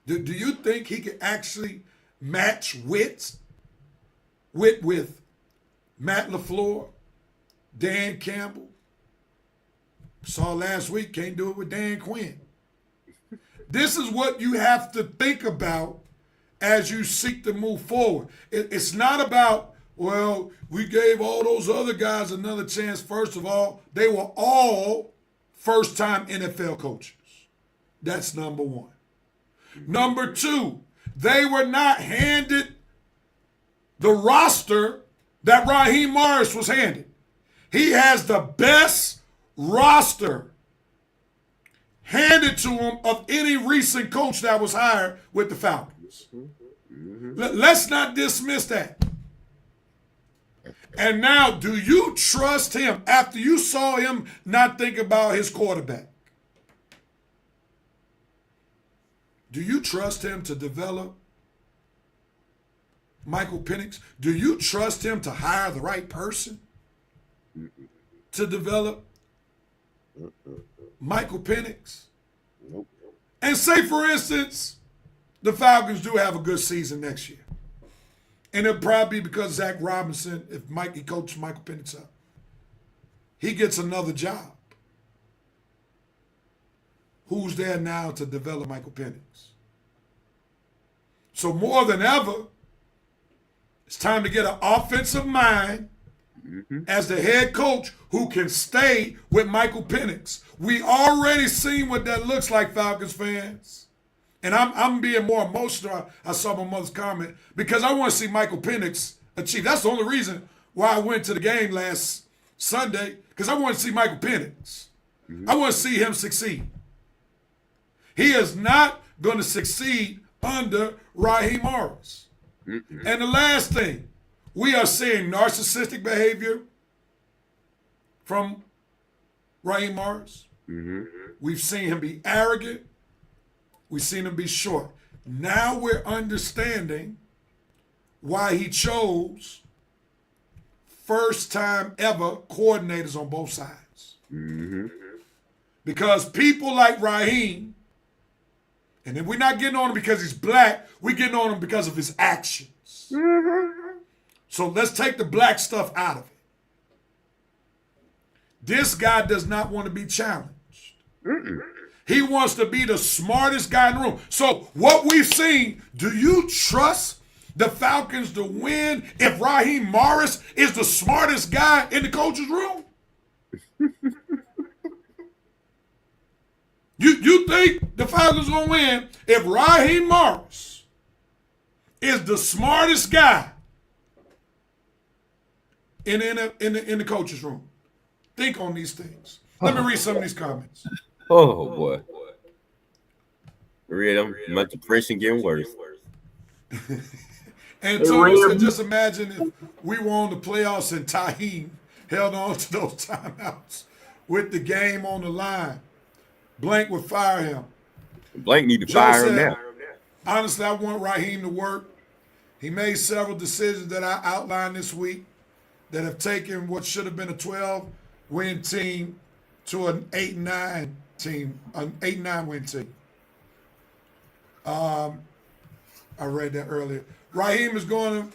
Do you think he could actually match wit with Matt LaFleur, Dan Campbell? Saw last week, can't do it with Dan Quinn. This is what you have to think about as you seek to move forward. It's not about, well, we gave all those other guys another chance. First of all, they were all first-time NFL coaches. That's number one. Number two, they were not handed the roster that Raheem Morris was handed. He has the best roster handed to him of any recent coach that was hired with the Falcons. Let's not dismiss that. And now, do you trust him after you saw him not think about his quarterback? Do you trust him to develop Michael Penix? Do you trust him to hire the right person? to develop Michael Penix? Nope. And say, for instance, the Falcons do have a good season next year. And it'll probably be because Zach Robinson, if he coaches Michael Penix up, he gets another job. Who's there now to develop Michael Penix? So more than ever, it's time to get an offensive mind as the head coach who can stay with Michael Penix. We already seen what that looks like, Falcons fans. And I'm being more emotional. I saw my mother's comment because I want to see Michael Penix achieve. That's the only reason why I went to the game last Sunday, because I want to see Michael Penix. I want to see him succeed. He is not going to succeed under Raheem Morris. And the last thing, we are seeing narcissistic behavior from Raheem Morris. We've seen him be arrogant. We've seen him be short. Now we're understanding why he chose first time ever coordinators on both sides. Because people like Raheem, and then we're not getting on him because he's black, we're getting on him because of his actions. So let's take the black stuff out of it. This guy does not want to be challenged. He wants to be the smartest guy in the room. So what we've seen, do you trust the Falcons to win if Raheem Morris is the smartest guy in the coach's room? You think the Falcons gonna win if Raheem Morris is the smartest guy in the coach's room? Think on these things. Let me read some of these comments. Oh boy. Read them. My depression getting worse. And so just imagine if we were on the playoffs and Taheem held on to those timeouts with the game on the line. Blank would fire him. Blank need to fire him now. Honestly, I want Raheem to work. He made several decisions that I outlined this week that have taken what should have been a 12-win team to an 8-9 team, an 8-9 win team. I read that earlier. Raheem is going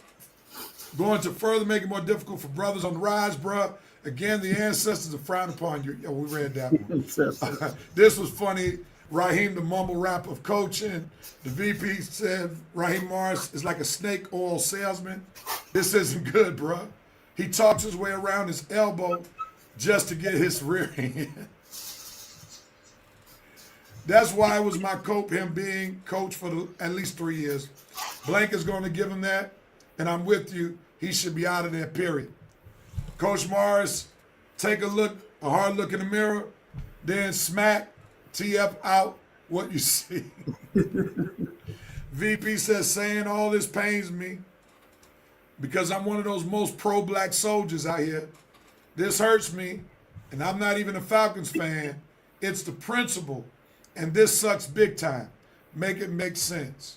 to further make it more difficult for brothers on the rise, bruh. Again, the ancestors are frowned upon you. Yeah, we read that one. This was funny. Raheem, the mumble rap of coaching. The VP said Raheem Morris is like a snake oil salesman. This isn't good, bruh. He talks his way around his elbow just to get his rear end. That's why it was my coach, him being coach for at least 3 years. Blank is going to give him that, and I'm with you. He should be out of there, period. Coach Morris, take a hard look in the mirror, then smack TF out what you see. VP says, saying all this pains me because I'm one of those most pro-black soldiers out here. This hurts me, and I'm not even a Falcons fan. It's the principle, and this sucks big time. Make it make sense.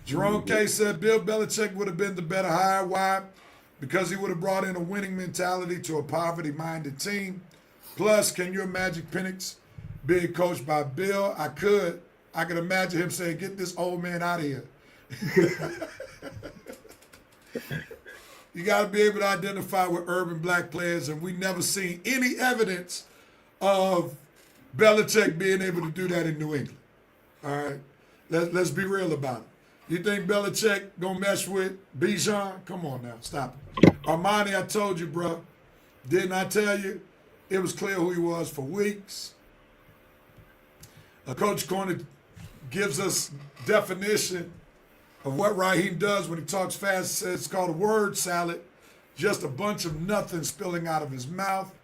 Jerome K said Bill Belichick would have been the better hire. Why? Because he would have brought in a winning mentality to a poverty-minded team. Plus, can you imagine Penix being coached by Bill? I could. I could imagine him saying, get this old man out of here. You got to be able to identify with urban black players, and we never seen any evidence of Belichick being able to do that in New England. All right? Let's be real about it. You think Belichick gonna mess with Bijan? Come on now, stop it. Armani, I told you, bro. Didn't I tell you? It was clear who he was for weeks. Coach Corner gives us definition of what Raheem does when he talks fast. Says it's called a word salad. Just a bunch of nothing spilling out of his mouth.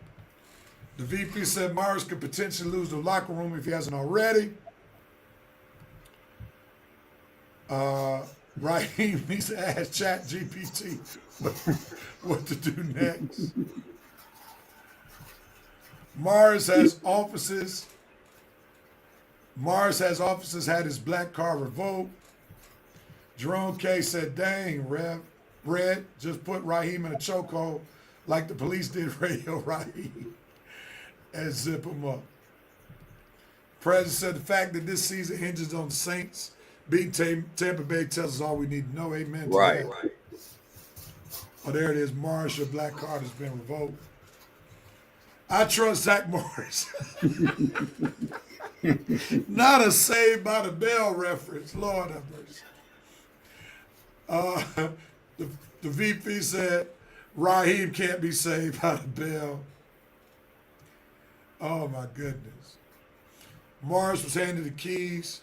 The VP said Morris could potentially lose the locker room if he hasn't already. Raheem needs to ask ChatGPT what to do next. Morris has offices had his black car revoked. Jerome K said, dang, Red, just put Raheem in a chokehold like the police did Radio Raheem. and zip them up. President said the fact that this season hinges on the Saints beating Tampa Bay tells us all we need to know. Amen to Right. that. Oh, there it is. Morris, your black card has been revoked. I trust Zach Morris. Not a Saved by the Bell reference. Lord have mercy. The VP said Raheem can't be saved by the bell. Oh my goodness. Morris was handed the keys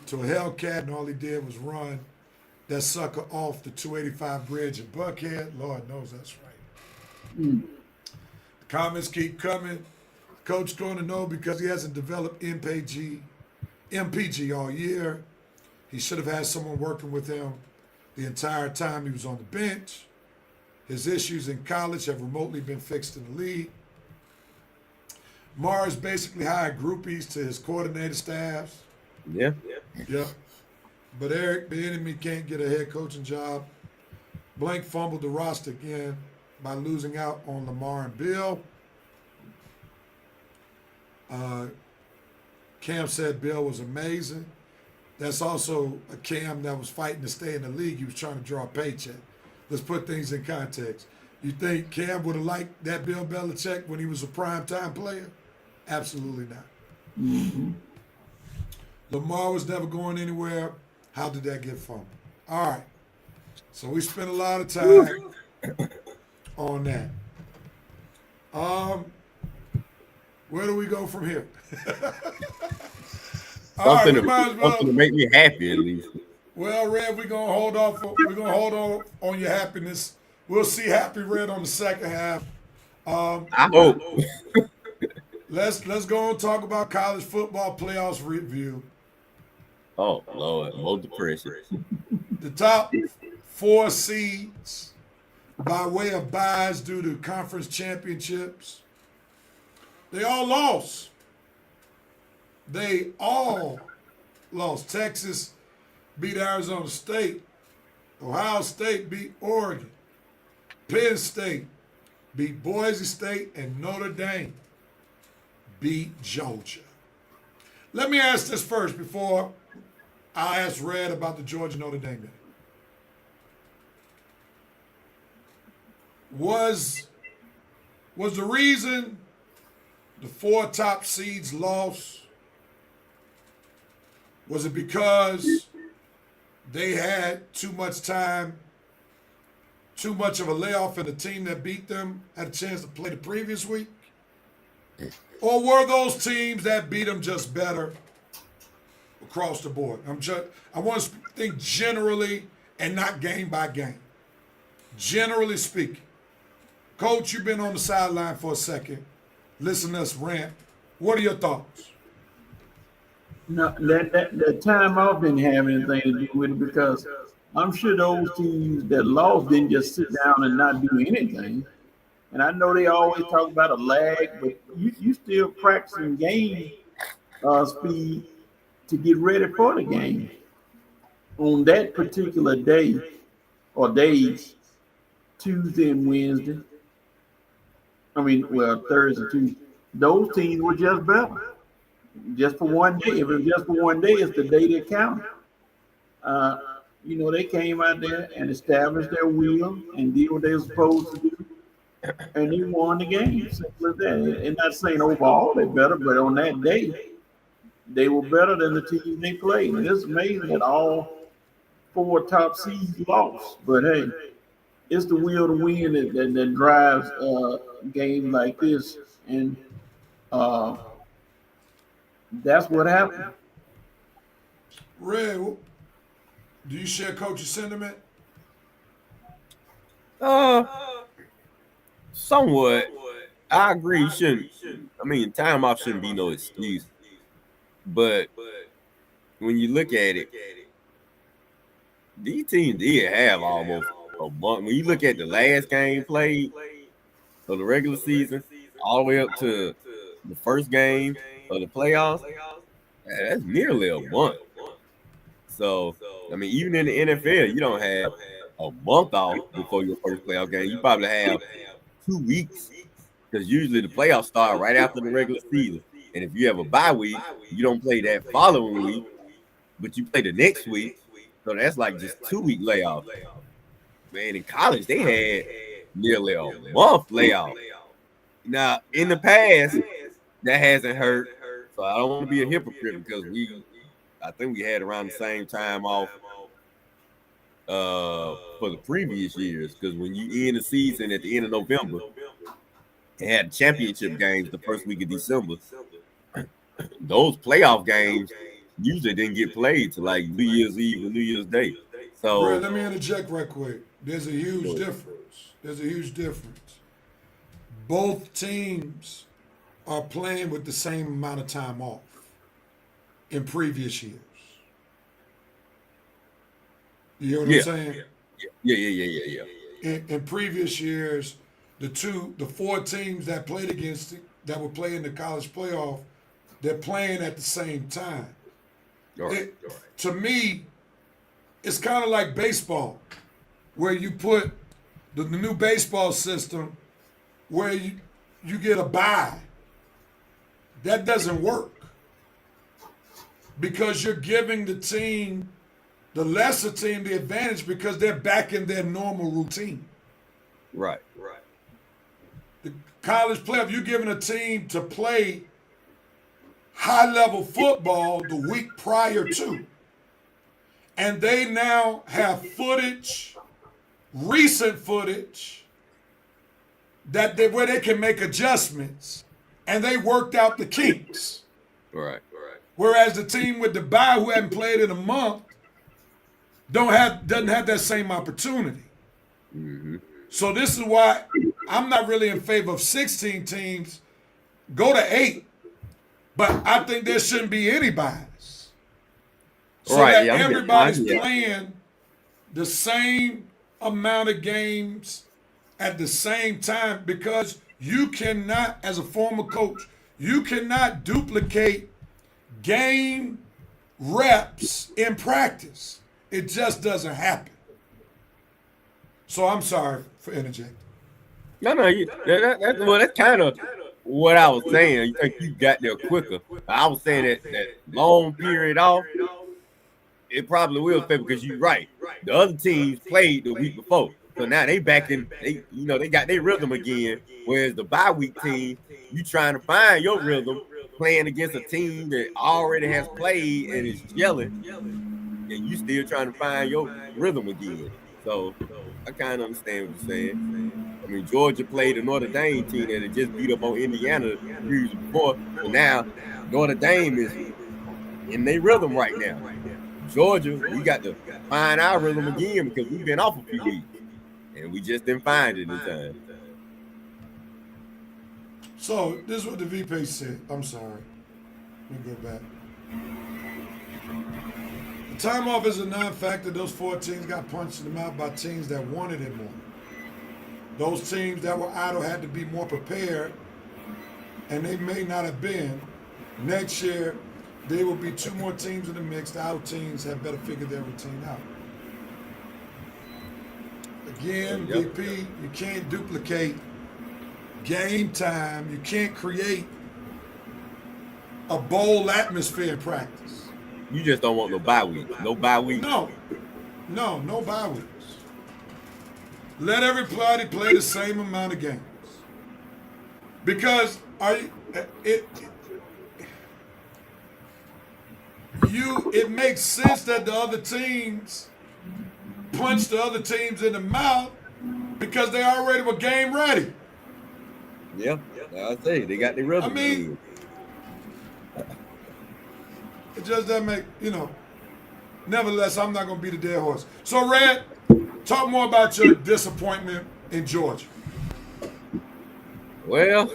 to a Hellcat, and all he did was run that sucker off the 285 bridge at Buckhead. Lord knows that's right. The comments keep coming. Coach going to know because he hasn't developed MPG all year. He should have had someone working with him the entire time he was on the bench. His issues in college have remotely been fixed in the league. Mars basically hired groupies to his coordinator staffs. Yeah. Yep. But Eric, the enemy, can't get a head coaching job. Blank fumbled the roster again by losing out on Lamar and Bill. Cam said Bill was amazing. That's also a Cam that was fighting to stay in the league. He was trying to draw a paycheck. Let's put things in context. You think Cam would have liked that Bill Belichick when he was a primetime player? Absolutely not. Mm-hmm. Lamar was never going anywhere. How did that get fumbled? All right. So we spent a lot of time on that. Where do we go from here? All right, we might as well. Something to make me happy at least. Well, Red, we're gonna hold off. We're gonna hold on your happiness. We'll see Happy Red on the second half. I hope. Let's go and talk about college football playoffs review. Oh Lord, more depression. The top 4 seeds by way of buys due to conference championships. They all lost. They all lost. Texas beat Arizona State. Ohio State beat Oregon. Penn State beat Boise State, and Notre Dame beat Georgia. Let me ask this first before I ask Red about the Georgia Notre Dame game. Was the reason the 4 top seeds lost, was it because they had too much time, too much of a layoff, and the team that beat them had a chance to play the previous week? Or were those teams that beat them just better across the board? I want to think generally and not game by game. Generally speaking. Coach, you've been on the sideline for a second. Listen to us rant. What are your thoughts? No, that time off didn't have anything to do with it because I'm sure those teams that lost didn't just sit down and not do anything. And I know they always talk about a lag, but you still practicing game speed to get ready for the game. On that particular day or days, Tuesday and Wednesday, Thursday, Tuesday, those teams were just better. Just for one day. If it was just for one day, it's the day that counted. They came out there and established their will and did what they were supposed to do. And they won the game. Simple as that. And not saying overall they're better, but on that day, they were better than the teams they played. And it's amazing that all 4 top seeds lost. But hey, it's the will to win that drives games like this. And that's what happened. Red, do you share Coach's sentiment? Somewhat. I agree. You shouldn't. Time off shouldn't be no excuse. But when you look at it, these teams did have almost a month. When you look at the last game played of the regular season, all the way up to the first game of the playoffs, that's nearly a month. So, even in the NFL, you don't have a month off before your first playoff game. You probably have 2 weeks because usually the playoffs start right after the regular season. And if you have a bye week, you don't play that following week, but you play the next week. So that's like just 2-week layoff. Man, in college, they had nearly a month layoff. Now, in the past, that hasn't hurt. So I don't want to be a hypocrite because I think we had around the same time off for the previous years. Because when you end the season at the end of November, they had championship games the first week of December. Those playoff games usually didn't get played till like New Year's Eve or New Year's Day. So Brad, let me interject right quick. There's a huge difference. Both teams are playing with the same amount of time off in previous years. You hear what I'm saying? Yeah. In previous years, the 4 teams that played that were playing the college playoff, they're playing at the same time. To me, it's kind of like baseball, where you put the new baseball system where you get a bye. That doesn't work because you're giving the lesser team, the advantage because they're back in their normal routine. Right. The college playoff, you're giving a team to play high-level football the week prior to. And they now have recent footage, where they can make adjustments, and they worked out the kinks. Right. Whereas the team with the bye who hadn't played in a month doesn't have that same opportunity. Mm-hmm. So this is why I'm not really in favor of 16 teams. Go to 8, but I think there shouldn't be any buys. So that everybody's playing the same amount of games at the same time, because you cannot, as a former coach, you cannot duplicate game reps in practice. It just doesn't happen. So I'm sorry for interjecting. No, that's kind of what I was saying. You think you got there quicker. I was saying that long period off, it probably will fit because you're right. The other teams played the week before. So now they back in, they got their rhythm again. Whereas the bye week team, you trying to find your rhythm playing against a team that already has played and is gelling, and you still trying to find your rhythm again. So I kind of understand what you're saying. I mean, Georgia played a Notre Dame team that had just beat up on Indiana the years before, but now Notre Dame is in their rhythm right now. Georgia, we got to find our rhythm again because we've been off a few weeks, and we just didn't find it in time. So this is what the VP said. I'm sorry. Let me go back. The time off is a non-factor. Those 4 teams got punched in the mouth by teams that wanted it more. Those teams that were idle had to be more prepared, and they may not have been. Next year, there will be 2 more teams in the mix. The idle teams have better figured their routine out. Again, VP, you can't duplicate game time. You can't create a bowl atmosphere in practice. You just don't want no bye week. No bye week. No bye weeks. Let everybody play the same amount of games. Because it makes sense that the other teams punch the other teams in the mouth because they already were game ready. Yeah, I say they got their rhythm. I mean, it just doesn't make, Nevertheless, I'm not going to beat a dead horse. So, Red, talk more about your disappointment in Georgia. Well,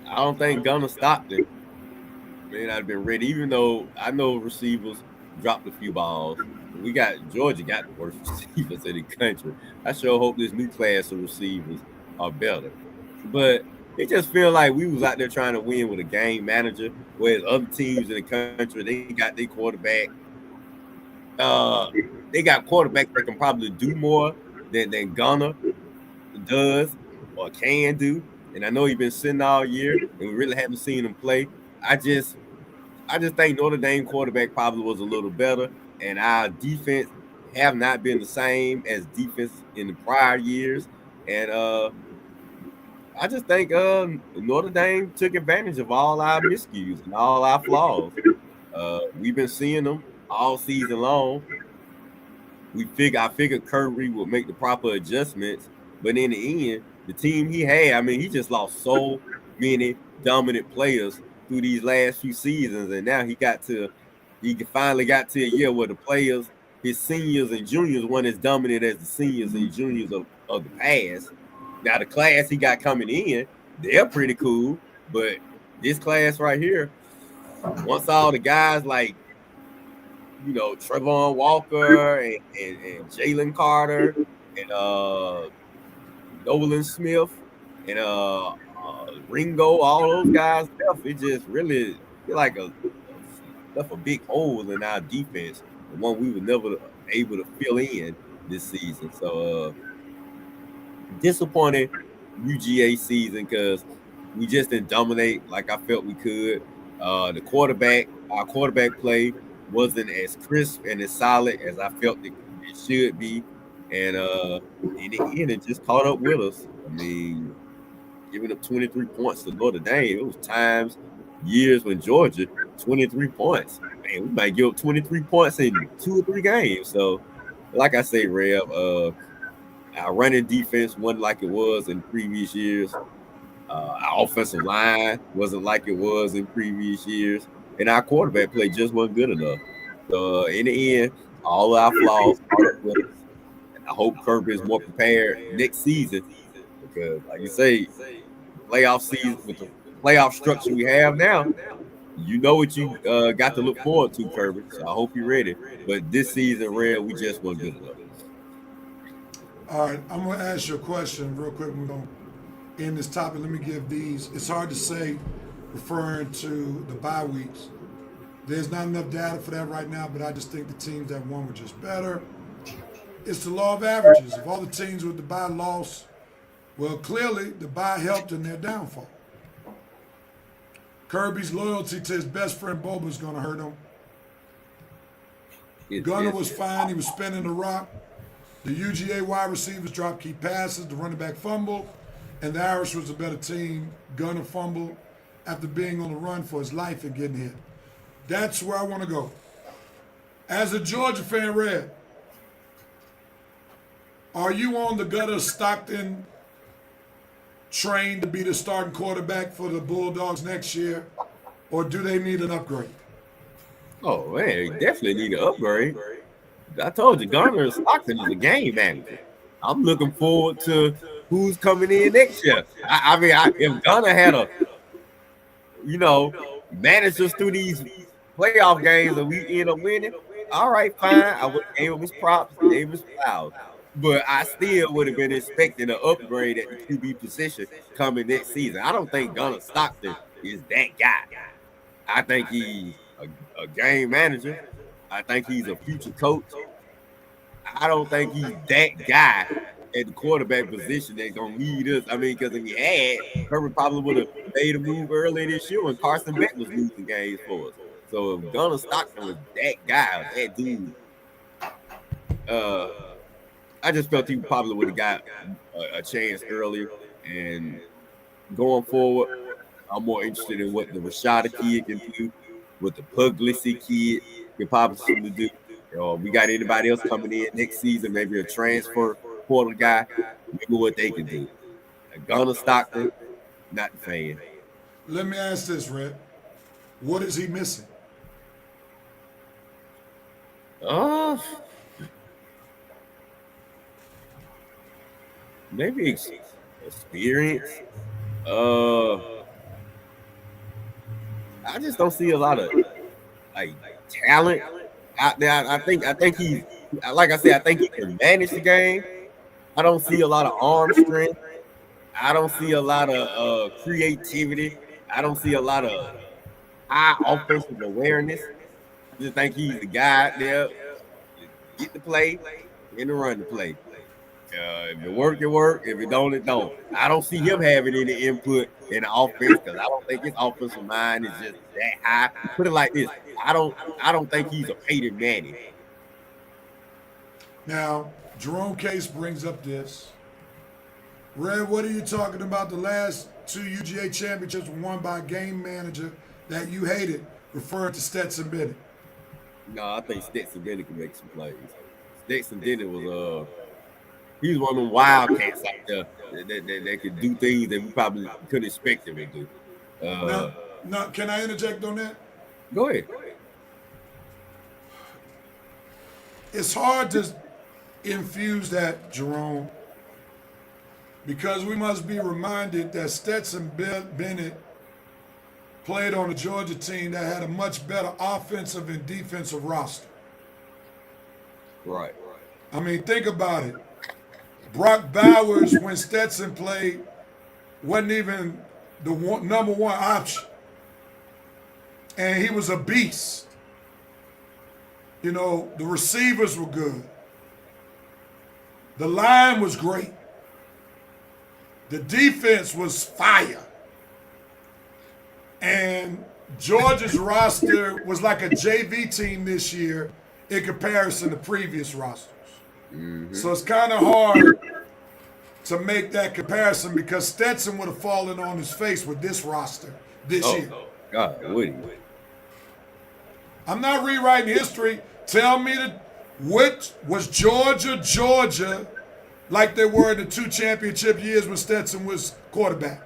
I don't think Gunner stopped it. Man, I'd been ready, even though I know receivers dropped a few balls. Georgia got the worst receivers in the country. I sure hope this new class of receivers are better. But it just feels like we was out there trying to win with a game manager, whereas other teams in the country, they got their quarterback. They got quarterbacks that can probably do more than Gunner does or can do. and I know he's been sitting all year, and we really haven't seen him play. I just think Notre Dame quarterback probably was a little better, and our defense have not been the same as defense in the prior years. And I just think Notre Dame took advantage of all our miscues and all our flaws. We've been seeing them all season long. I figured Kirby would make the proper adjustments, but in the end, the team he had, I mean, he just lost so many dominant players through these last few seasons, and now he finally got to a year where the players, his seniors and juniors, weren't as dominant as the seniors and juniors of the past. Now the class he got coming in, they're pretty cool, but this class right here, once all the guys like, you know, Trevon Walker and Jalen Carter and Nolan Smith and Ringo, all those guys left, it just really left a big hole in our defense, the one we were never able to fill in this season. So disappointed UGA season because we just didn't dominate like I felt we could. Our quarterback play wasn't as crisp and as solid as I felt it should be. And in the end, it just caught up with us. I mean, giving up 23 points to Notre Dame, it was years when Georgia, 23 points. Man, we might give up 23 points in 2 or 3 games. So, like I say, Rev, our running defense wasn't like it was in previous years. Our offensive line wasn't like it was in previous years. And our quarterback play just wasn't good enough. So, in the end, all our flaws caught up with us. I hope Kirby is more prepared next season because, like you say, playoff season with the playoff structure we have now, you know what you got to look forward to, Kirby. So I hope you're ready. But this season, Red, we just weren't good enough. All right, I'm going to ask you a question real quick. We're going to end this topic. Let me give these. It's hard to say referring to the bye weeks. There's not enough data for that right now, but I just think the teams that won were just better. It's the law of averages. If all the teams with the bye lost, well, clearly the bye helped in their downfall. Kirby's loyalty to his best friend Boba is going to hurt him. Gunner was fine. He was spinning the rock. The UGA wide receivers dropped key passes. The running back fumbled. And the Irish was a better team. Gunner fumbled after being on the run for his life and getting hit. That's where I want to go. As a Georgia fan, Red, are you on the Gunner Stockton train to be the starting quarterback for the Bulldogs next year, or do they need an upgrade? Oh, man, they definitely need an upgrade. I told you, Gunner Stockton is a game manager. I'm looking forward to who's coming in next year. I mean, if Gunner had managed us through these playoff games and we end up winning, all right, fine. I would gave him his props, gave him his flowers. But I still would have been expecting an upgrade at the QB position coming next season. I don't think Gunner Stockton is that guy. I think he's a game manager. I think he's a future coach. I don't think he's that guy at the quarterback position that's going to lead us. I mean, because if he had, Herbert probably would have made a move earlier this year when Carson Beck was losing games for us. So if Gunner Stockton was that guy, that dude, I just felt he probably would have got a chance earlier. And going forward, I'm more interested in what the Rashada kid can do, what the Puglisi kid can possibly do. We got anybody else coming in next season, maybe a transfer portal guy, maybe what they can do. Gunner Stockton, not the fan. Let me ask this, Red. What is he missing? Maybe experience. I just don't see a lot of talent out there. I think he's, like I said, I think he can manage the game. I don't see a lot of arm strength. I don't see a lot of creativity. I don't see a lot of high offensive awareness. I just think he's the guy out there, get the play and the run the play. If it work, it work. If it don't, it don't. I don't see him having any input in the offense because I don't think his offensive mind is just that high. Put it like this: I don't think he's a Peyton Manning. Now, Jerome Case brings up this. Red, what are you talking about? The last 2 UGA championships were won by a game manager that you hated, referring to Stetson Bennett. No, I think Stetson Bennett can make some plays. Stetson Bennett was he was one of them wildcats out there that could do things that we probably couldn't expect him to do. Now, can I interject on that? Go ahead. It's hard to infuse that, Jerome, because we must be reminded that Stetson Bennett played on a Georgia team that had a much better offensive and defensive roster. Right. I mean, think about it. Brock Bowers, when Stetson played, wasn't even the number one option. And he was a beast. You know, the receivers were good. The line was great. The defense was fire. And Georgia's roster was like a JV team this year in comparison to previous rosters. Mm-hmm. So it's kind of hard to make that comparison because Stetson would have fallen on his face with this roster this year. God, would he? I'm not rewriting history. Tell me what was Georgia like they were in the 2 championship years when Stetson was quarterback.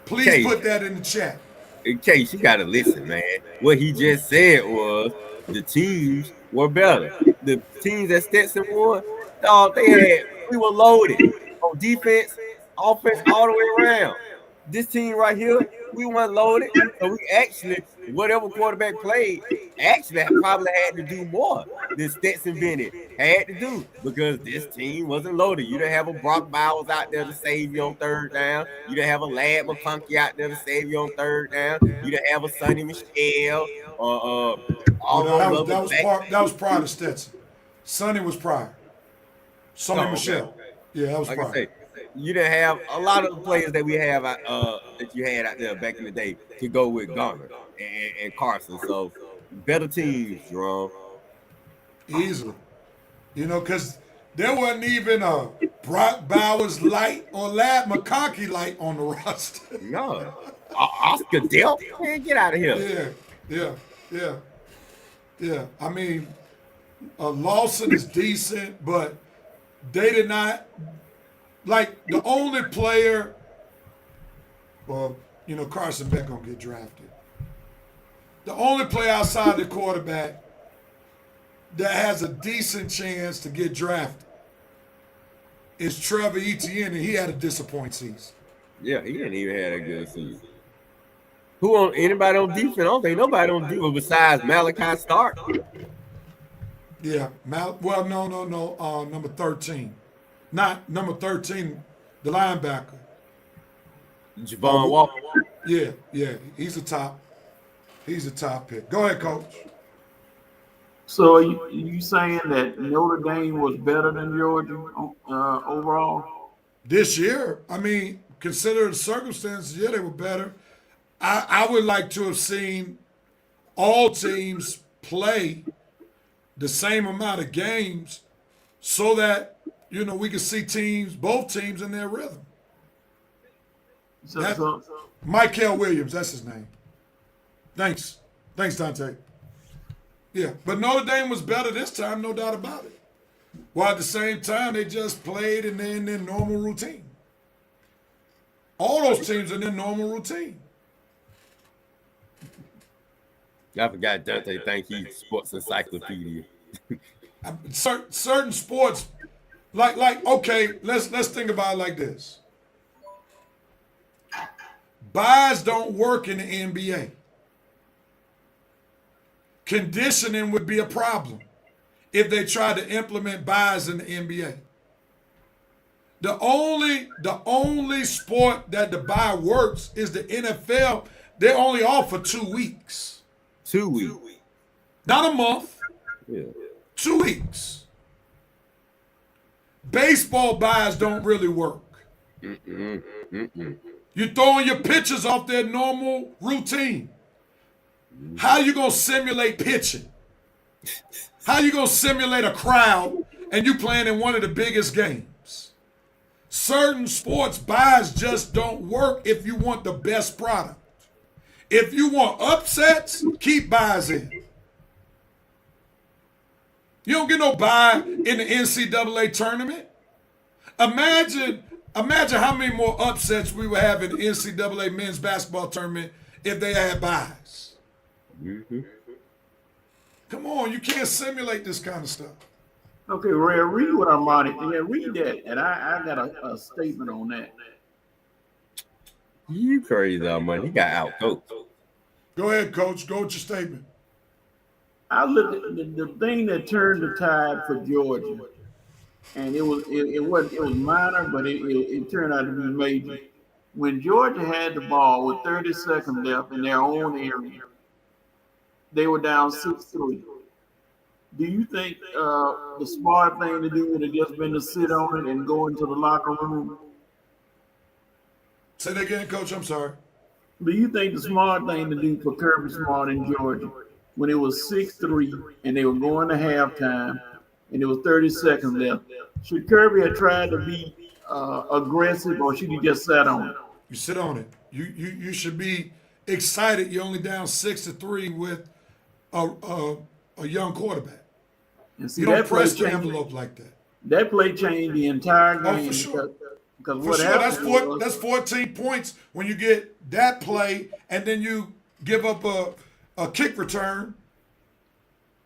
Please put that in the chat. In case you gotta listen, man. What he just said was the teams were better. The teams that Stetson won, dog, we were loaded on defense, offense, all the way around. This team right here, we weren't loaded. So we actually, whatever quarterback played, actually probably had to do more than Stetson Bennett had to do because this team wasn't loaded. You didn't have a Brock Bowers out there to save you on 3rd down. You didn't have a Ladd McConkey out there to save you on 3rd down. You didn't have a Sonny Michel that was prior to Stetson. Sonny was prior. Sonny Michel. Yeah, that was prior. Like I say, you didn't have a lot of the players that we have that you had out there back in the day to go with Garner and Carson. So better teams, Jerome. Easily. You know, because there wasn't even a Brock Bowers light or Ladd McConkey light on the roster. No. Oscar Delp? Man, get out of here. Yeah. I mean, Lawson is decent, but they did not. Like, the only player, well, you know, Carson Beck going to get drafted. The only player outside the quarterback that has a decent chance to get drafted is Trevor Etienne, and he had a disappointing season. Yeah, he didn't even have a good season. Anybody on defense? I don't think nobody on defense besides Malachi Stark. Yeah, no, number 13. Not number 13, the linebacker. Javon Walker. Yeah, he's a top pick. Go ahead, Coach. So are you saying that Notre Dame was better than Georgia overall? This year, I mean, considering the circumstances, yeah, they were better. I would like to have seen all teams play the same amount of games so that, you know, we could see both teams in their rhythm. Michael Williams, that's his name. Thanks, Dante. Yeah, but Notre Dame was better this time, no doubt about it. While at the same time, they just played and they're in their normal routine. All those teams are in their normal routine. I forgot Dante think he's sports encyclopedia. Certain sports, like okay, let's think about it like this. Buys don't work in the NBA. Conditioning would be a problem if they tried to implement buys in the NBA. The only sport that the buy works is the NFL. They're only off for 2 weeks. 2 weeks. Not a month. Yeah. 2 weeks. Baseball buys don't really work. You're throwing your pitchers off their normal routine. How you gonna simulate pitching? How you gonna simulate a crowd and you playing in one of the biggest games? Certain sports buys just don't work if you want the best product. If you want upsets, keep buys in. You don't get no buy in the NCAA tournament. Imagine how many more upsets we would have in the NCAA men's basketball tournament if they had buys. Come on, you can't simulate this kind of stuff. Okay, Ray, read what Armani. Yeah, read that, and I got a statement on that. You crazy, Armani. He got out coached. Go ahead, Coach. Go with your statement. I looked at the thing that turned the tide for Georgia, and it was minor, but it turned out to be major. When Georgia had the ball with 30 seconds left in their own area, they were down 6-3. Do you think the smart thing to do would have just been to sit on it and go into the locker room? Say that again, Coach. I'm sorry. Do you think the smart thing to do for Kirby Smart in Georgia, when it was 6-3 and they were going to halftime and there was 30 seconds left, should Kirby have tried to be aggressive, or should he just sat on it? You sit on it. You should be excited. You're only down 6-3 with a young quarterback. And see, You don't that play press the changed- envelope like that. That play changed the entire game. For sure. Because For what sure, happened that's 14 points when you get that play and then you give up a kick return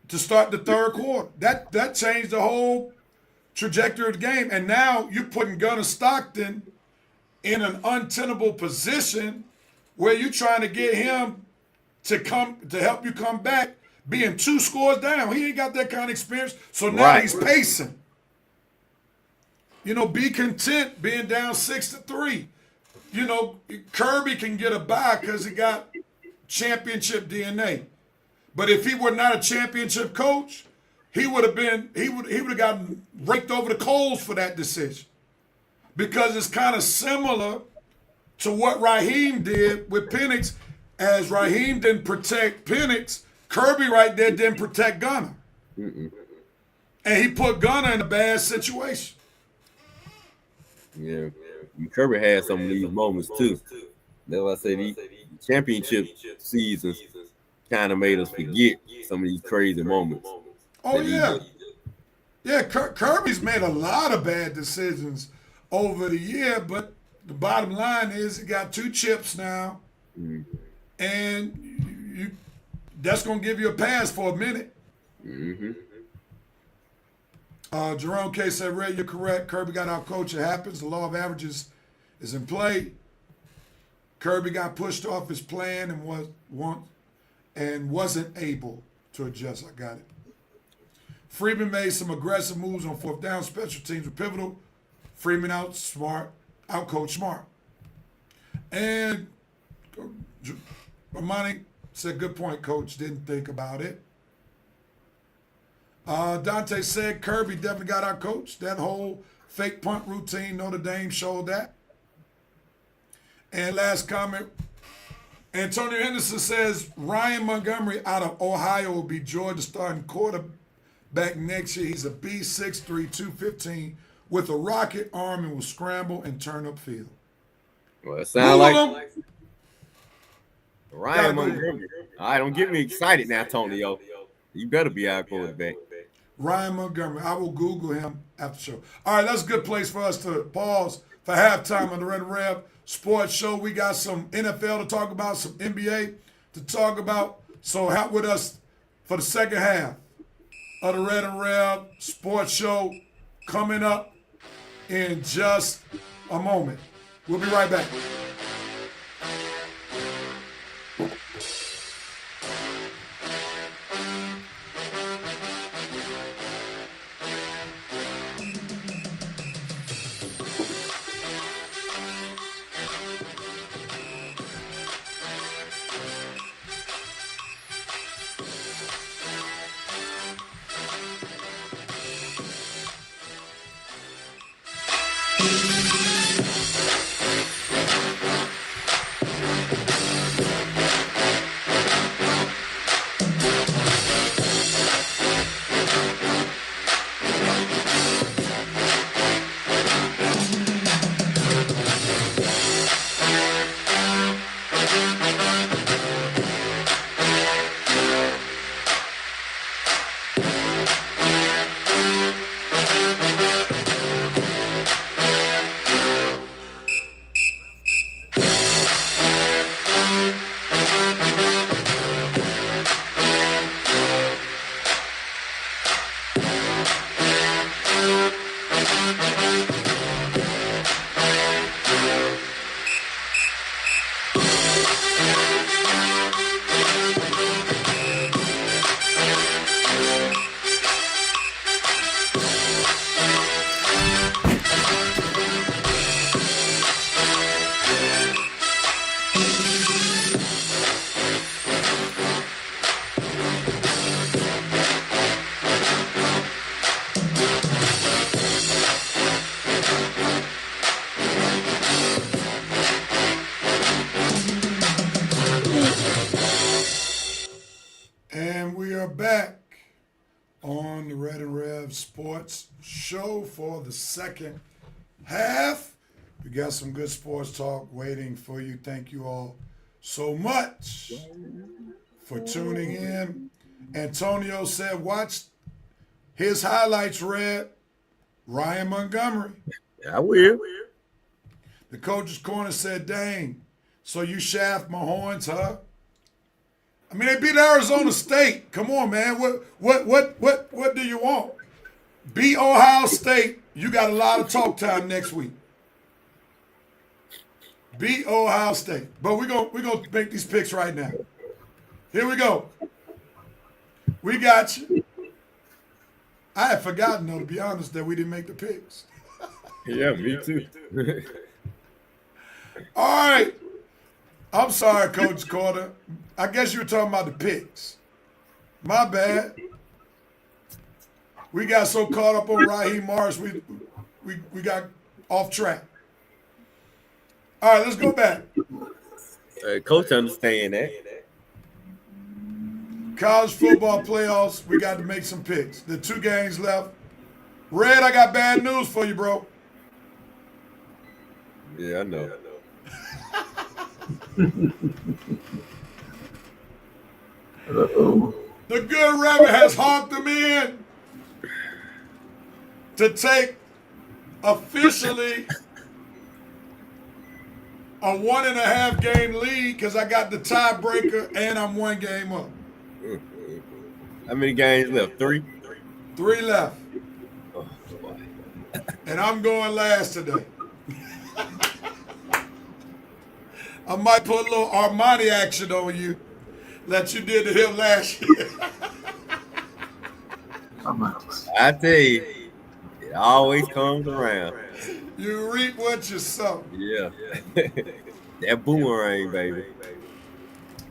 to start the third quarter. That changed the whole trajectory of the game. And now you're putting Gunnar Stockton in an untenable position where you're trying to get him to help you come back, being 2 scores down. He ain't got that kind of experience. So now he's pacing. Be content being down 6-3. Kirby can get a bye because he got championship DNA. But if he were not a championship coach, he would have gotten raked over the coals for that decision. Because it's kind of similar to what Raheem did with Penix. As Raheem didn't protect Penix, Kirby right there didn't protect Gunnar. And he put Gunnar in a bad situation. Yeah. Kirby had some of these moments too. That's why I say these championship seasons kind of made us forget some of these crazy moments. Oh, yeah. Yeah, Kirby's made a lot of bad decisions over the year, but the bottom line is he got 2 chips now, and that's going to give you a pass for a minute. Jerome K. said, Ray, you're correct. Kirby got out coached. It happens. The law of averages is in play. Kirby got pushed off his plan and wasn't able to adjust. I got it. Freeman made some aggressive moves on 4th down. Special teams were pivotal. Freeman out coach Smart. And Armani said, good point, coach. Didn't think about it. Dante said Kirby definitely got our coach. That whole fake punt routine, Notre Dame showed that. And last comment, Antonio Henderson says Ryan Montgomery out of Ohio will be Georgia's starting quarterback next year. He's a beast, 6'3", 215, with a rocket arm and will scramble and turn upfield. Well, it sounds like Ryan Montgomery. All right, don't get me excited now, Antonio. You better be our quarterback. Ryan Montgomery. I will Google him after the show. All right, that's a good place for us to pause for halftime on the Red and Rev Sports Show. We got some NFL to talk about, some NBA to talk about. So help with us for the second half of the Red and Rev Sports Show coming up in just a moment. We'll be right back. And we are back on the Red and Rev Sports Show for the second half. We got some good sports talk waiting for you. Thank you all so much for tuning in. Antonio said, watch his highlights, Red. Ryan Montgomery. I will. The Coach's Corner said, dang, so you shaft my horns, huh? I mean, they beat Arizona State. Come on, man. What do you want? Beat Ohio State. You got a lot of talk time next week. Beat Ohio State. But we're gonna make these picks right now. Here we go. We got you. I had forgotten, though, to be honest, that we didn't make the picks. Yeah, me too. All right. I'm sorry, Coach Corner. I guess you were talking about the picks. My bad. We got so caught up on Raheem Morris, we got off track. All right, let's go back. Coach understand that. College football playoffs, we got to make some picks. The 2 games left. Red, I got bad news for you, bro. Yeah, I know. The good Reverend has hawked them in to take officially a 1.5 game lead because I got the tiebreaker and I'm 1 game up. How many games left? 3? 3 left. Oh, boy. And I'm going last today. I might put a little Armani action on you like you did to him last year. I tell you, it always comes around. You reap what you sow. Yeah. That boomerang, baby.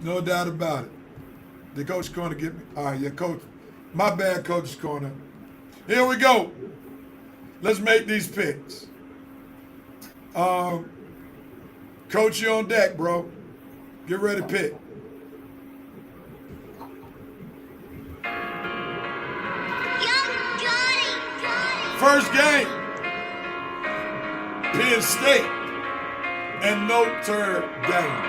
No doubt about it. The Coach Corner get me? All right, yeah, Coach. My bad, Coach's Corner. Here we go. Let's make these picks. Coach, you on deck, bro. Get ready to pick. First game, Penn State and Notre Dame.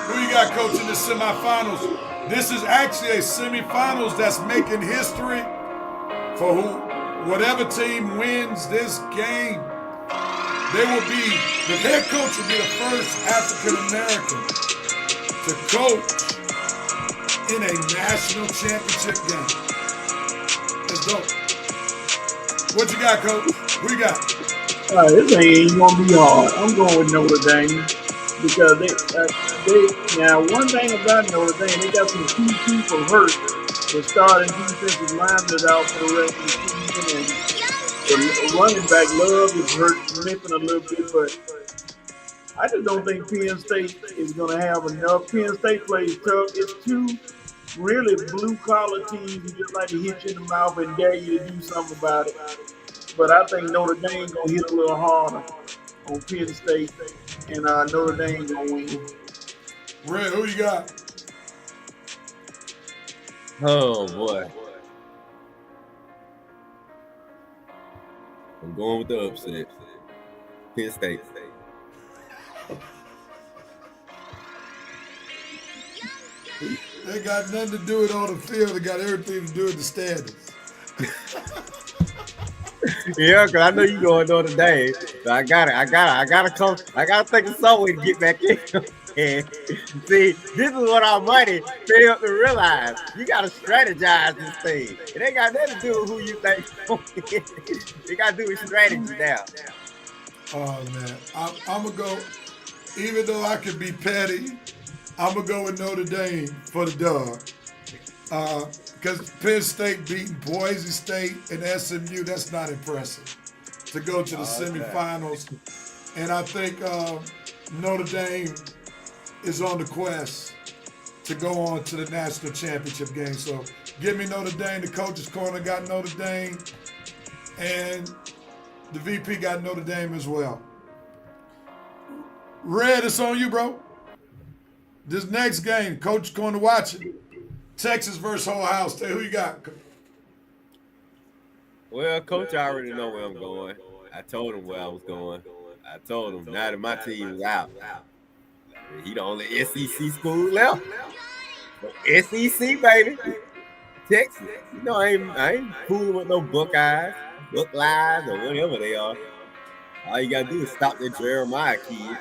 Who you got, Coach, in the semifinals? This is actually a semifinals that's making history for whatever team wins this game. The head coach will be the first African American to coach in a national championship game. Let's go. What you got, Coach? Who you got? This ain't gonna be hard. I'm going with Notre Dame because they now one thing about Notre Dame, they got some key people hurt. The starting defensive lineman out for the rest of the season, and the running back Love is hurt, limping a little bit, but I just don't think Penn State is going to have enough. Penn State plays tough. It's 2 really blue-collar teams who just like to hit you in the mouth and dare you to do something about it. but I think Notre Dame gonna hit a little harder on Penn State, and Notre Dame gonna win. Red, who you got? Oh boy. I'm going with the upset. Penn State. They got nothing to do with on the field. They got everything to do with the standings. Yeah, cause I know you going Notre Dame. So I gotta think of some way to get back in. And see, this is what our money failed to realize. You gotta strategize this thing. It ain't got nothing to do with who you think. It got to do with strategy now. Oh man, I'm gonna go. Even though I could be petty, I'm gonna go with Notre Dame for the dog. Because Penn State beating Boise State and SMU, that's not impressive. To go to the semifinals, and I think Notre Dame is on the quest to go on to the national championship game. So give me Notre Dame. The coach's corner got Notre Dame, and the VP got Notre Dame as well. Red, it's on you, bro. This next game, coach corner watching. Texas versus Ohio State. Who you got? Well, coach, I already know where I'm going. I told him where I was going. I told him now that my team is out, he the only SEC school left. SEC, baby. Texas. You know, I ain't fooling with no Buckeyes, Buckeyes, or whatever they are. All you gotta do is stop that Jeremiah kid.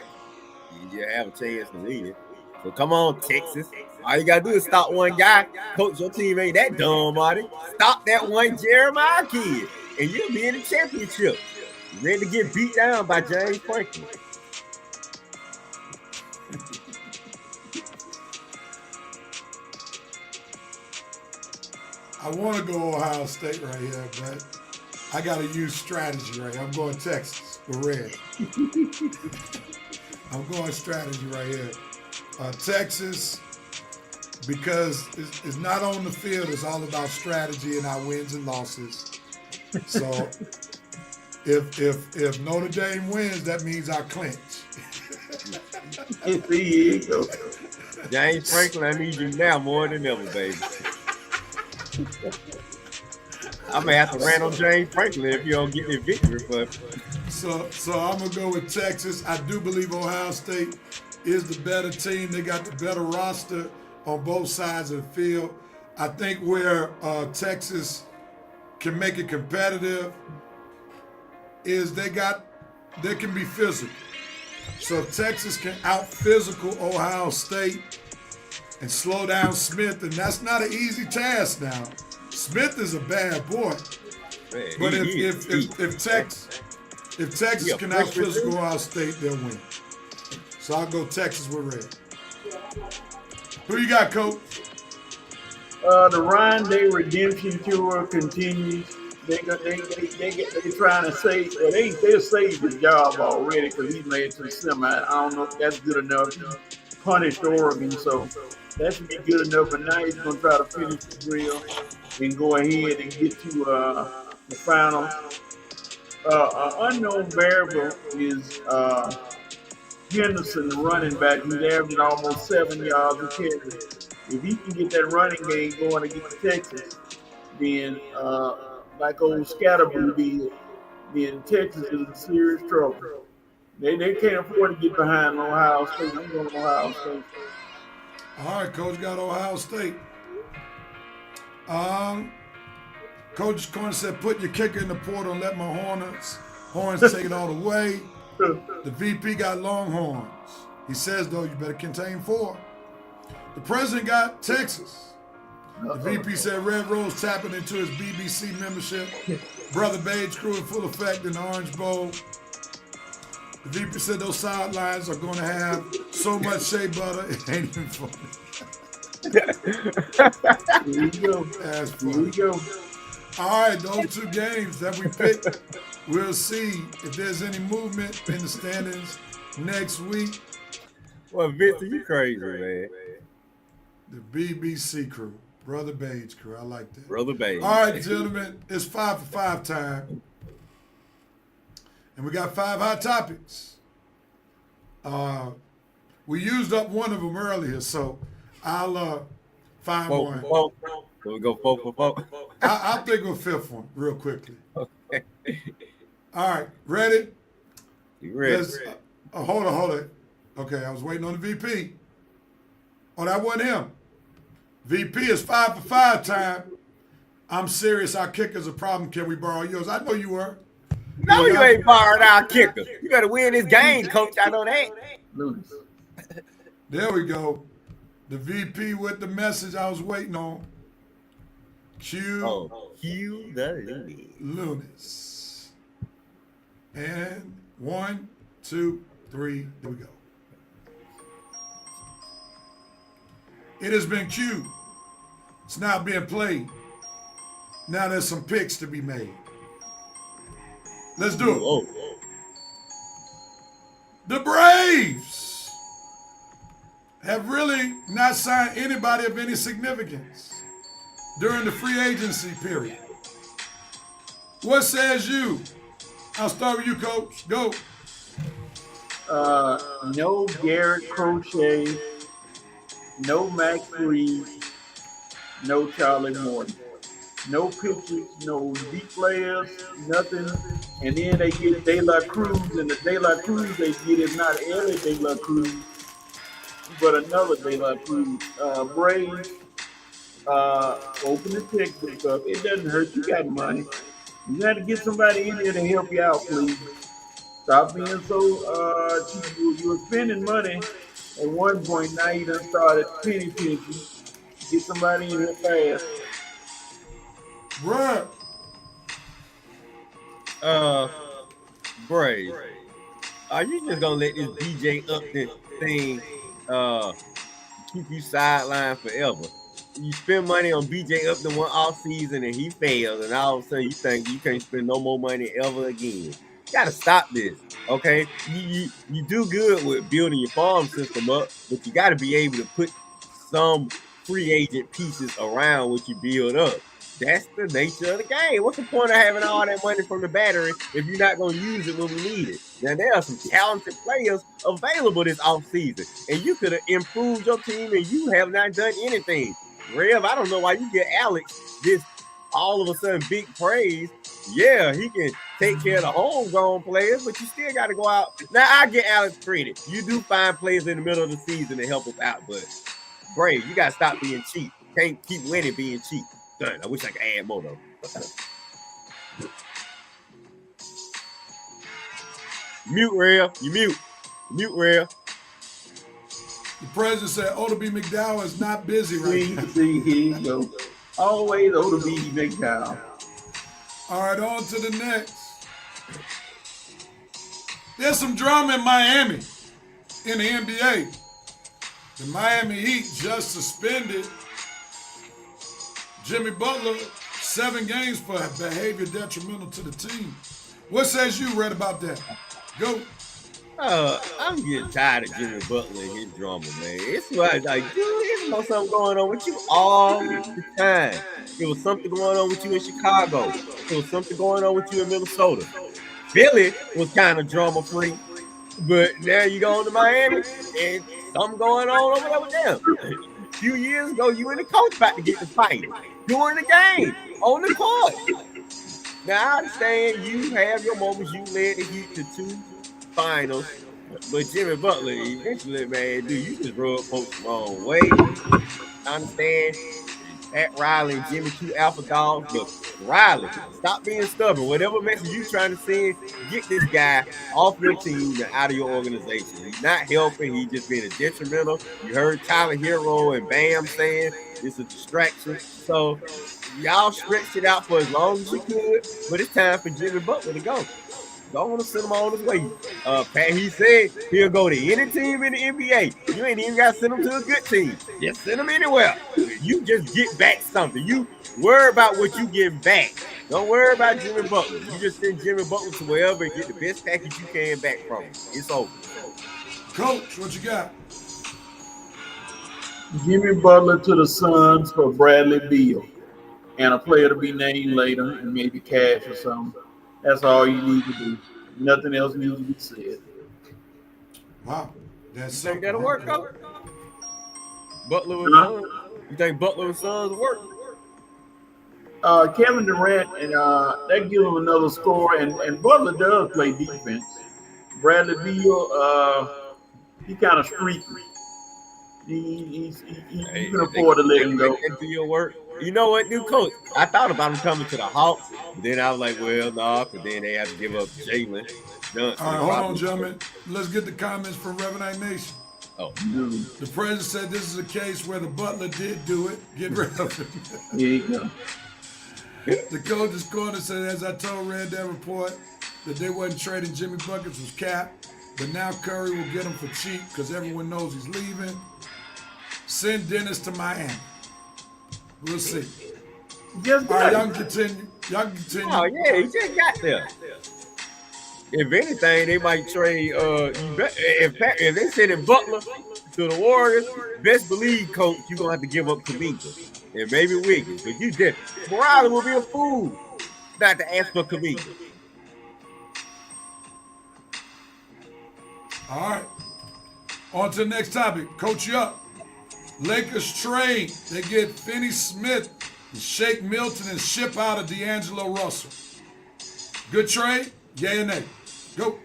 You have a chance to win. So come on, Texas. All you gotta do is stop one guy. Coach, your team ain't that dumb, Marty. Stop that one Jeremiah kid, and you'll be in the championship. Ready to get beat down by James Franklin. I want to go Ohio State right here, but I got to use strategy right here. I'm going Texas with red. I'm going strategy right here. Texas, because it's not on the field. It's all about strategy and our wins and losses. So if Notre Dame wins, that means I clinch. There you go. James Franklin, I need you now more than ever, baby. I may have to rant on James Franklin if you don't get the victory, but So I'm gonna go with Texas. I do believe Ohio State is the better team. They got the better roster on both sides of the field. I think where Texas can make it competitive is they can be physical. So if Texas can out-physical Ohio State and slow down Smith, and that's not an easy task now. Smith is a bad boy. man, But he if Texas can out-physical Ohio State, they'll win. So I'll go Texas with red. Who you got, Coach? The Ryan Day redemption tour continues. They trying to save. Well, they saved his job already because he made it to the semi. I don't know if that's good enough to punish Oregon, so that should be good enough. But now he's going to try to finish the drill and go ahead and get to the final. Unknown variable is Henderson, the running back, who's averaging almost 7 yards a carry. If he can get that running game going against Texas, then like old Scatterboo did, then Texas is in serious trouble. They can't afford to get behind Ohio State. I'm going to Ohio State. All right, Coach got Ohio State. Coach Corner said, put your kicker in the portal and let my horns take it all the way. The VP got Longhorns. He says, though, you better contain 4. The president got Texas. The VP said Red Rose tapping into his BBC membership. Brother Beige crew in full effect in the Orange Bowl. The VP said those sidelines are going to have so much shea butter, it ain't even funny. Here you go. That's Here funny. you go. All right, those 2 games that we picked, we'll see if there's any movement in the standings next week. well, Victor, you crazy, man. The BBC crew, Brother Beige crew, I like that. Brother Baby. All right, gentlemen, it's 5 for 5 time. And we got 5 hot topics. We used up one of them earlier, so I'll find one. So we go 4 for 4. I'll think of a 5th one real quickly. Okay. All right, ready? You ready? Hold on. Okay, I was waiting on the VP. Oh, that wasn't him. VP is 5 for 5 time. I'm serious. Our kicker's a problem. Can we borrow yours? I know you were. No, you ain't borrowed our kicker. You better win this game, coach. I know that. Lunas. There we go. The VP with the message I was waiting on. Q the Lunas. And 1, 2, 3. Here we go. It has been queued. It's now being played. Now there's some picks to be made. Let's do it. Oh. The Braves have really not signed anybody of any significance during the free agency period. What says you? I'll start with you, Coach. Go. No Garrett Crochet, no Max Reed, no Charlie Morton. No pitchers, no deep players, nothing. And then they get De La Cruz, and the De La Cruz they get is not every De La Cruz, but another De La Cruz. Braves, open the checkbook up. It doesn't hurt. You got money. You got to get somebody in here to help you out, please. Stop being so cheap. You were spending money at one point. Now you done started penny pinching. Get somebody in here fast. Bruh. Braves. Are you just gonna let this DJ Upton thing keep you sidelined forever? You spend money on BJ Upton one off season and he fails, and all of a sudden you think you can't spend no more money ever again. You gotta stop this, okay? You do good with building your farm system up, but you gotta be able to put some free agent pieces around what you build up. That's the nature of the game. What's the point of having all that money from the battery if you're not going to use it when we need it? Now, there are some talented players available this offseason, and you could have improved your team, and you have not done anything. Rev, I don't know why you get Alex this all of a sudden big praise. Yeah, he can take care of the homegrown players, but you still got to go out. Now, I get Alex credit. You do find players in the middle of the season to help us out, but Braves, you got to stop being cheap. Can't keep winning being cheap. Done. I wish I could add more though. Mute, Rev. You mute. Mute, Rev. The president said Oda B. McDowell is not busy right now. See, here you go. Always Oda B. McDowell. All right, on to the next. There's some drama in Miami in the NBA. The Miami Heat just suspended Jimmy Butler 7 games for behavior detrimental to the team. What says you, Red, about that? Go. I'm getting tired of Jimmy Butler and his drama, man. It's like, dude, there's something going on with you all the time. There was something going on with you in Chicago. There was something going on with you in Minnesota. Philly was kind of drama-free, but now you go to Miami and something going on over there with them. A few years ago, you and the coach about to get the fight during the game on the court. Now, I understand you have your moments. You led the Heat to 2 finals, but Jimmy Butler, eventually, man, dude, you just rub folks the wrong way. I understand Pat Riley and Jimmy 2 alpha dogs, but Riley, stop being stubborn. Whatever message you trying to send, get this guy off your team and out of your organization. He's not helping. He's just being a detrimental. You heard Tyler Hero and Bam saying it's a distraction. So y'all stretched it out for as long as you could, but it's time for Jimmy Butler to go. Don't want to send him on his way. Pat, he said he'll go to any team in the NBA. You ain't even got to send him to a good team. Just send him anywhere. You just get back something. You worry about what you get back. Don't worry about Jimmy Butler. You just send Jimmy Butler to wherever and get the best package you can back from him. It's over. Coach, what you got? Jimmy Butler to the Suns for Bradley Beal and a player to be named later and maybe cash or something. That's all you need to do. Nothing else needs to be said. Wow. That's You think something. that'll work, Coach? Butler and Huh? Sons? You think Butler and Sons will work? Kevin Durant, and that gives him another score. And Butler does play defense. Bradley Beal, he kind of streaky. You can afford to let him go. Do your work. You know what, new coach? I thought about him coming to the Hawks, but then I was like, well, no, because then they have to give up Jalen. All right, hold on, gentlemen. Let's get the comments from Revenant Nation. Oh, The president said this is a case where the Butler did do it. Get rid of it. Here you go. The coach's corner said, as I told Red that report, that they wasn't trading Jimmy Buckets was cap, but now Curry will get him for cheap because everyone knows he's leaving. Send Dennis to Miami. We'll see. Just All right, got y'all can continue. Y'all can continue. oh yeah, he just got there. If anything, they might trade. If they send in Butler to the Warriors, best believe, coach, you're gonna have to give up Kuminga and maybe Wiggins. But you did. Morales will be a fool not to ask for Kuminga. All right. On to the next topic. Coach you up. Lakers trade. They get Finney Smith and Shake Milton and ship out of D'Angelo Russell. Good trade? Yay or nay? Go.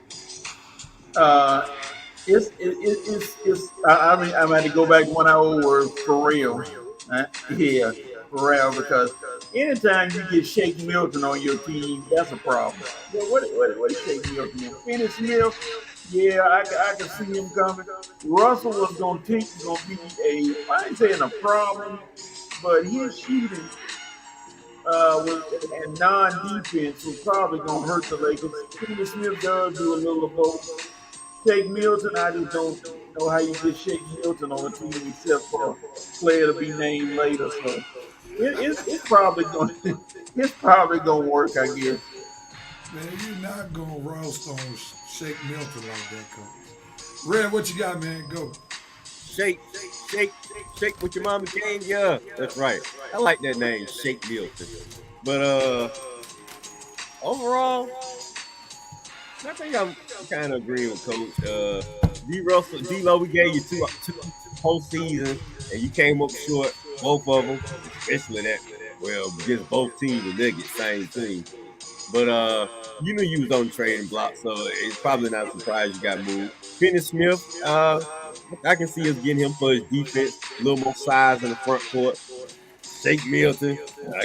I mean, I'm going to go back 1 hour word for real. Yeah, for real, because anytime you get Shake Milton on your team, that's a problem. Yeah, what is Shake Milton? Finney Smith, yeah, I can see him coming. Russell was going to be I ain't saying a problem, but his shooting and non-defense was probably going to hurt the Lakers. Finney Smith does do a little of both. Shake Milton, I just don't know how you get Shake Milton on a team except for a player to be named later. So it's probably gonna work, I guess. Man, you're not going to roast on Shake Milton like that, Coach. Red, what you got, man? Go. Shake with your mama game. Yeah, that's right. I like that name, Shake Milton. But overall, I think I'm kind of agreeing with Coach. D-Lo, we gave you two whole seasons, and you came up short, both of them, especially that. Well, against both teams, the Nuggets, same team. But you knew you was on the trading block, so it's probably not a surprise you got moved. Finney Smith, I can see us getting him for his defense, a little more size in the front court. Shake Milton,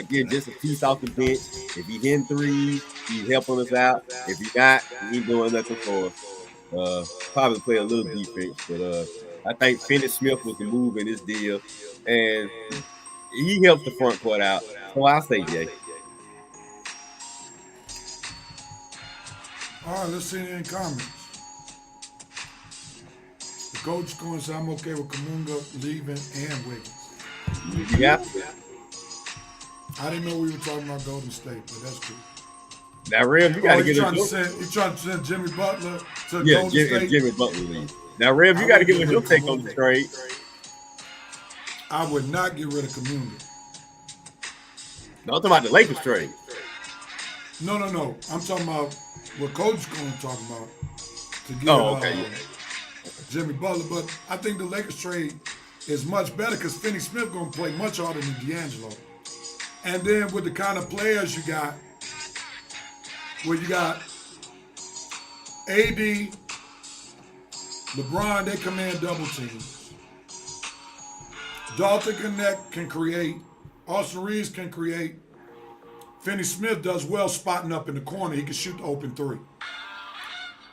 get just a piece off the bench. If he hitting threes, he's helping us out. If he not, he ain't doing nothing for us. Probably play a little defense, but I think Finney Smith was the move in this deal, and he helps the front court out. So I say Jay. All right, let's see any comments. The coach going to say, I'm okay with Kuminga leaving and Wiggins. Yeah. I didn't know we were talking about Golden State, but that's cool. Now, Rev, you got to get You're trying to send Jimmy Butler to Golden State? Jimmy Butler leaves. Now, Rev, you got to give us your take on the trade. I would not get rid of Kuminga. No, I'm talking about the Lakers trade. No. I'm talking about what Coach is going to talk about to get Jimmy Butler. But I think the Lakers trade is much better because Finney Smith going to play much harder than D'Angelo. And then with the kind of players you got, where you got AD, LeBron, they command double teams. Dalton can create. Austin Reeves can create. Finney Smith does well spotting up in the corner. He can shoot the open three.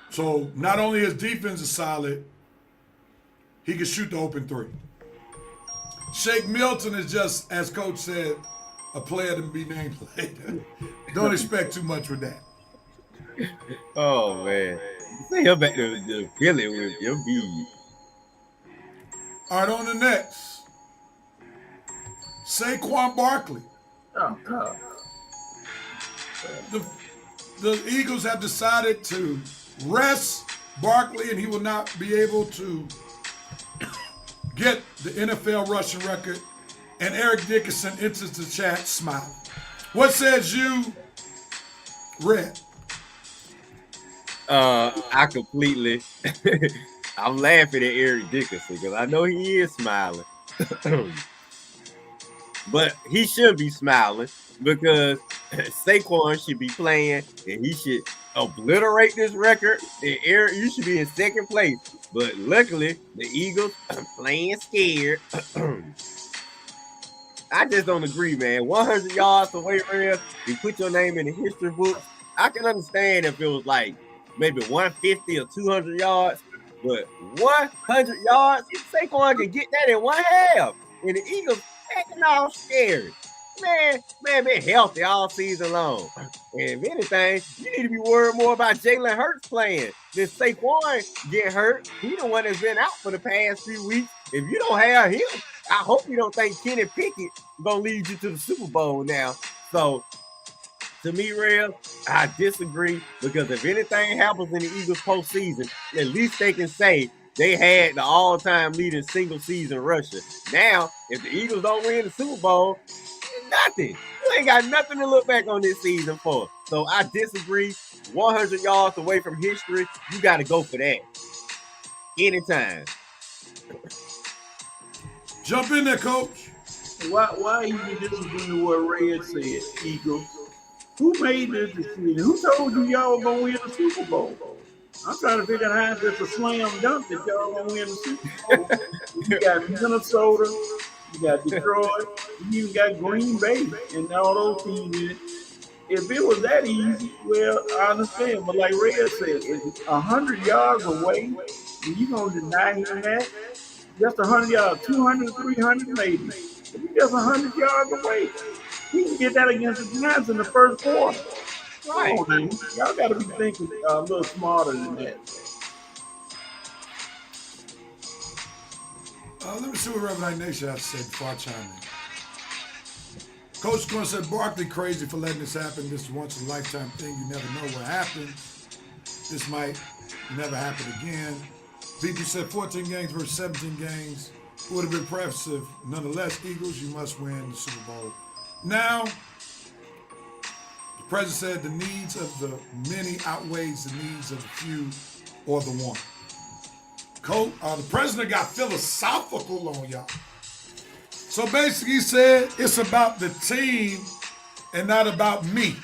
So not only his defense is solid, he can shoot the open three. Shake Milton is just, as Coach said, a player to be named later. Don't expect too much with that. Oh, man. Say him back to Philly with your beat. All right, on the next. Saquon Barkley. Oh, God. The Eagles have decided to rest Barkley, and he will not be able to get the NFL rushing record. And Eric Dickerson enters the chat smiling. What says you, Red? I completely. I'm laughing at Eric Dickerson because I know he is smiling, but he should be smiling because Saquon should be playing and he should obliterate this record. And Eric, you should be in second place. But luckily, the Eagles are playing scared. I just don't agree, man. 100 yards away from here, you put your name in the history books. I can understand if it was like maybe 150 or 200 yards, but 100 yards, Saquon can get that in one half. And the Eagles acting all scary. Man, been healthy all season long. And if anything, you need to be worried more about Jalen Hurts playing than Saquon get hurt. He's the one that's been out for the past few weeks. If you don't have him, I hope you don't think Kenny Pickett gonna lead you to the Super Bowl now. So, to me, Rev, I disagree because if anything happens in the Eagles postseason, at least they can say they had the all-time leading single-season rusher. Now, if the Eagles don't win the Super Bowl, it's nothing. You ain't got nothing to look back on this season for. So I disagree. 100 yards away from history, you got to go for that. Anytime. Jump in there, Coach. Why you disagree with what Red said, Eagles? Who made this decision? Who told you y'all gonna win the Super Bowl? I'm trying to figure out how it's a slam dunk that y'all gonna win the Super Bowl. You got Minnesota, you got Detroit, you even got Green Bay, and all those teams in it. If it was that easy, well, I understand. But like Red said, it's 100 yards away, and you gonna deny him that? Just 100 yards, 200, 300 maybe. If he's just 100 yards away, he can get that against the Giants in the first quarter. Right. Oh, man. Y'all got to be thinking a little smarter than that. Let me see what Reverend Nation has to say before I chime in. Coach Gordon said, Barkley crazy for letting this happen. This is once in a lifetime thing. You never know what happens. This might never happen again. VP said 14 games versus 17 games would have been impressive. Nonetheless, Eagles, you must win the Super Bowl. Now, the president said the needs of the many outweighs the needs of the few or the one. The president got philosophical on y'all. So basically he said it's about the team and not about me.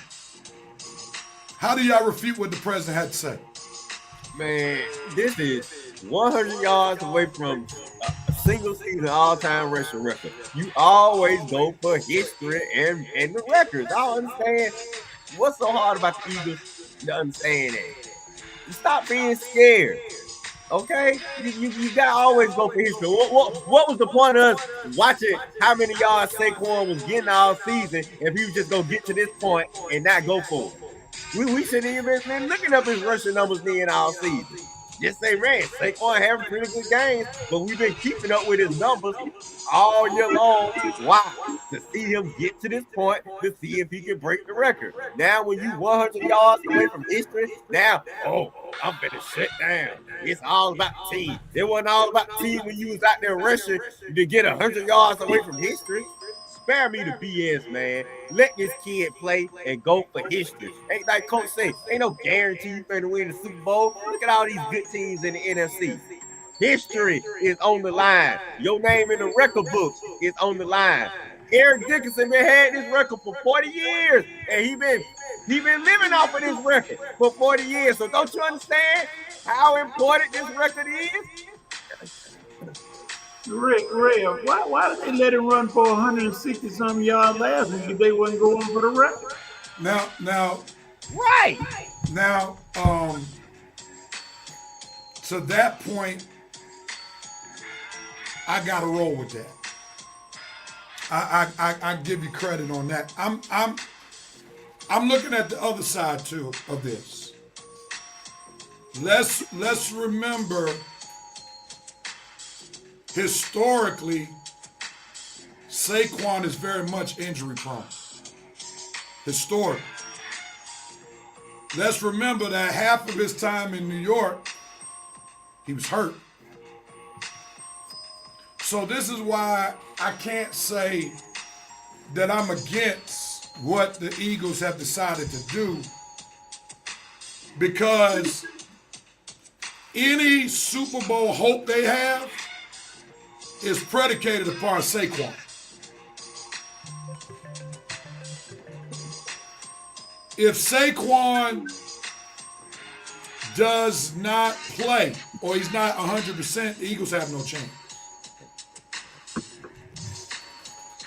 How do y'all refute what the president had to say? Man, this is 100 yards away from a single season all-time rushing record. You always go for history and the records. I don't understand what's so hard about the Eagles to understand that. You stop being scared. Okay? You gotta always go for history. What was the point of us watching how many yards Saquon was getting all season if he was just gonna get to this point and not go for it? We shouldn't even been looking up his rushing numbers then all season. Just say, man, Saquon having pretty good games, but we've been keeping up with his numbers all year long. Why? To see him get to this point, to see if he can break the record. Now, when you 100 yards away from history, now, I'm finna shut down. It's all about the team. It wasn't all about the team when you was out there rushing to get 100 yards away from history. Spare me the BS, man. Let this kid play and go for history. Ain't like Coach say, ain't no guarantee you finna win the Super Bowl. Look at all these good teams in the NFC. History is on the line. Your name in the record books is on the line. Eric Dickerson been had this record for 40 years, and he been living off of this record for 40 years. So don't you understand how important this record is? Ray, why did they let him run for 160-something yards last week if they wasn't going for the record? Now, right. Now, to that point, I gotta roll with that. I give you credit on that. I'm looking at the other side too of this. Let's remember. Historically, Saquon is very much injury prone. Historically. Let's remember that half of his time in New York, he was hurt. So this is why I can't say that I'm against what the Eagles have decided to do because any Super Bowl hope they have is predicated upon Saquon. If Saquon does not play or he's not 100%, the Eagles have no chance.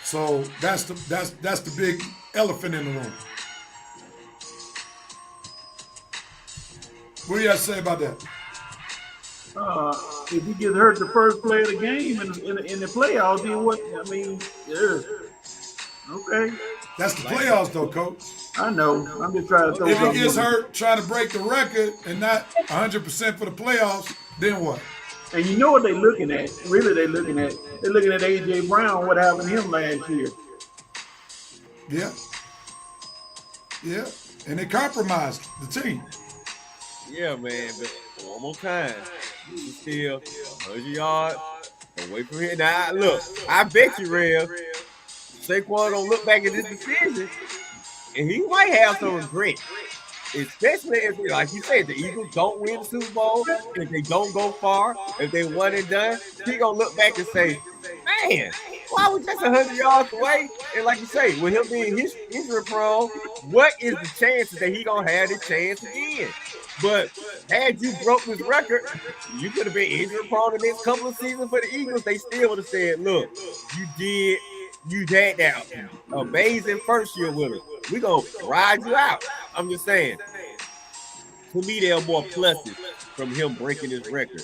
So that's the big elephant in the room. What do you have to say about that? If he gets hurt the first play of the game in the playoffs, then what? I mean, yeah. Okay. That's the playoffs, though, Coach. I know. I'm just trying to throw If he something gets in. hurt trying to break the record and not 100% for the playoffs, then what? And you know what they're looking at? Really, they're looking at A.J. Brown, what happened to him last year. Yeah. Yeah. And they compromised the team. Yeah, man, but one more time. He's still 100 yards away from here. Now, look, I bet you, Rev, Saquon don't look back at this decision, and he might have some regret. Especially if, like you said, the Eagles don't win the Super Bowl, if they don't go far, if they one and done, he gonna look back and say, man, why was just 100 yards away? And like you say, with him being injury prone, what is the chances that he gonna have the chance again? But had you broke this record, you could have been injury prone the next couple of seasons for the Eagles. They still would have said, look, you had that amazing first year with us. We're going to ride you out. I'm just saying. To me, there are more pluses from him breaking his record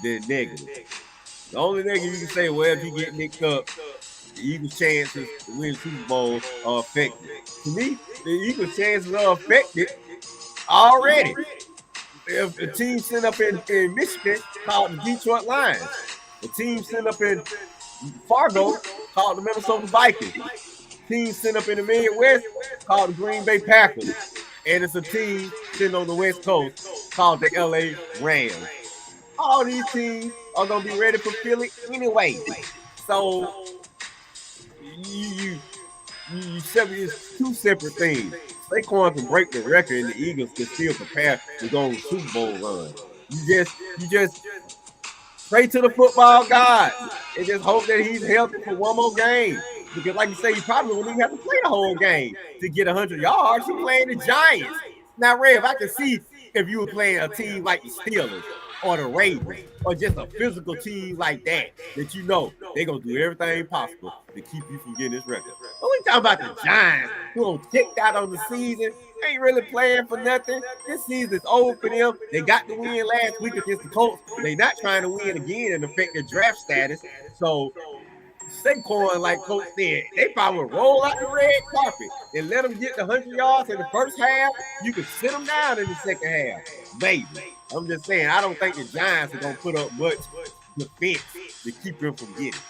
than negatives. The only negative you can say, well, if he get nicked up, the Eagles' chances to win the Super Bowl are affected. To me, the Eagles' chances are affected already. If a team sent up in Michigan called the Detroit Lions, a team sent up in Fargo called the Minnesota Vikings, team sent up in the Midwest called the Green Bay Packers, and it's a team sitting on the West Coast called the LA Rams. All these teams are gonna be ready for Philly anyway. So you it's two separate things. Saquon can break the record, and the Eagles can still prepare to go on the Super Bowl run. You just pray to the football god and just hope that he's healthy for one more game. Because, like you say, he probably wouldn't even have to play the whole game to get 100 yards. He's playing the Giants. Now, Rev, I can see if you were playing a team like the Steelers or the Ravens or just a physical team like that you know they're going to do everything possible to keep you from getting this record. But we talking about the Giants who are kicked out on the season, ain't really playing for nothing. This season's over for them. They got the win last week against the Colts. They're not trying to win again and affect their draft status. So Saquon, like Coach said, they probably would roll out the red carpet and let them get the 100 yards in the first half. You can sit them down in the second half. Maybe. I'm just saying, I don't think the Giants are going to put up much defense to keep them from getting it.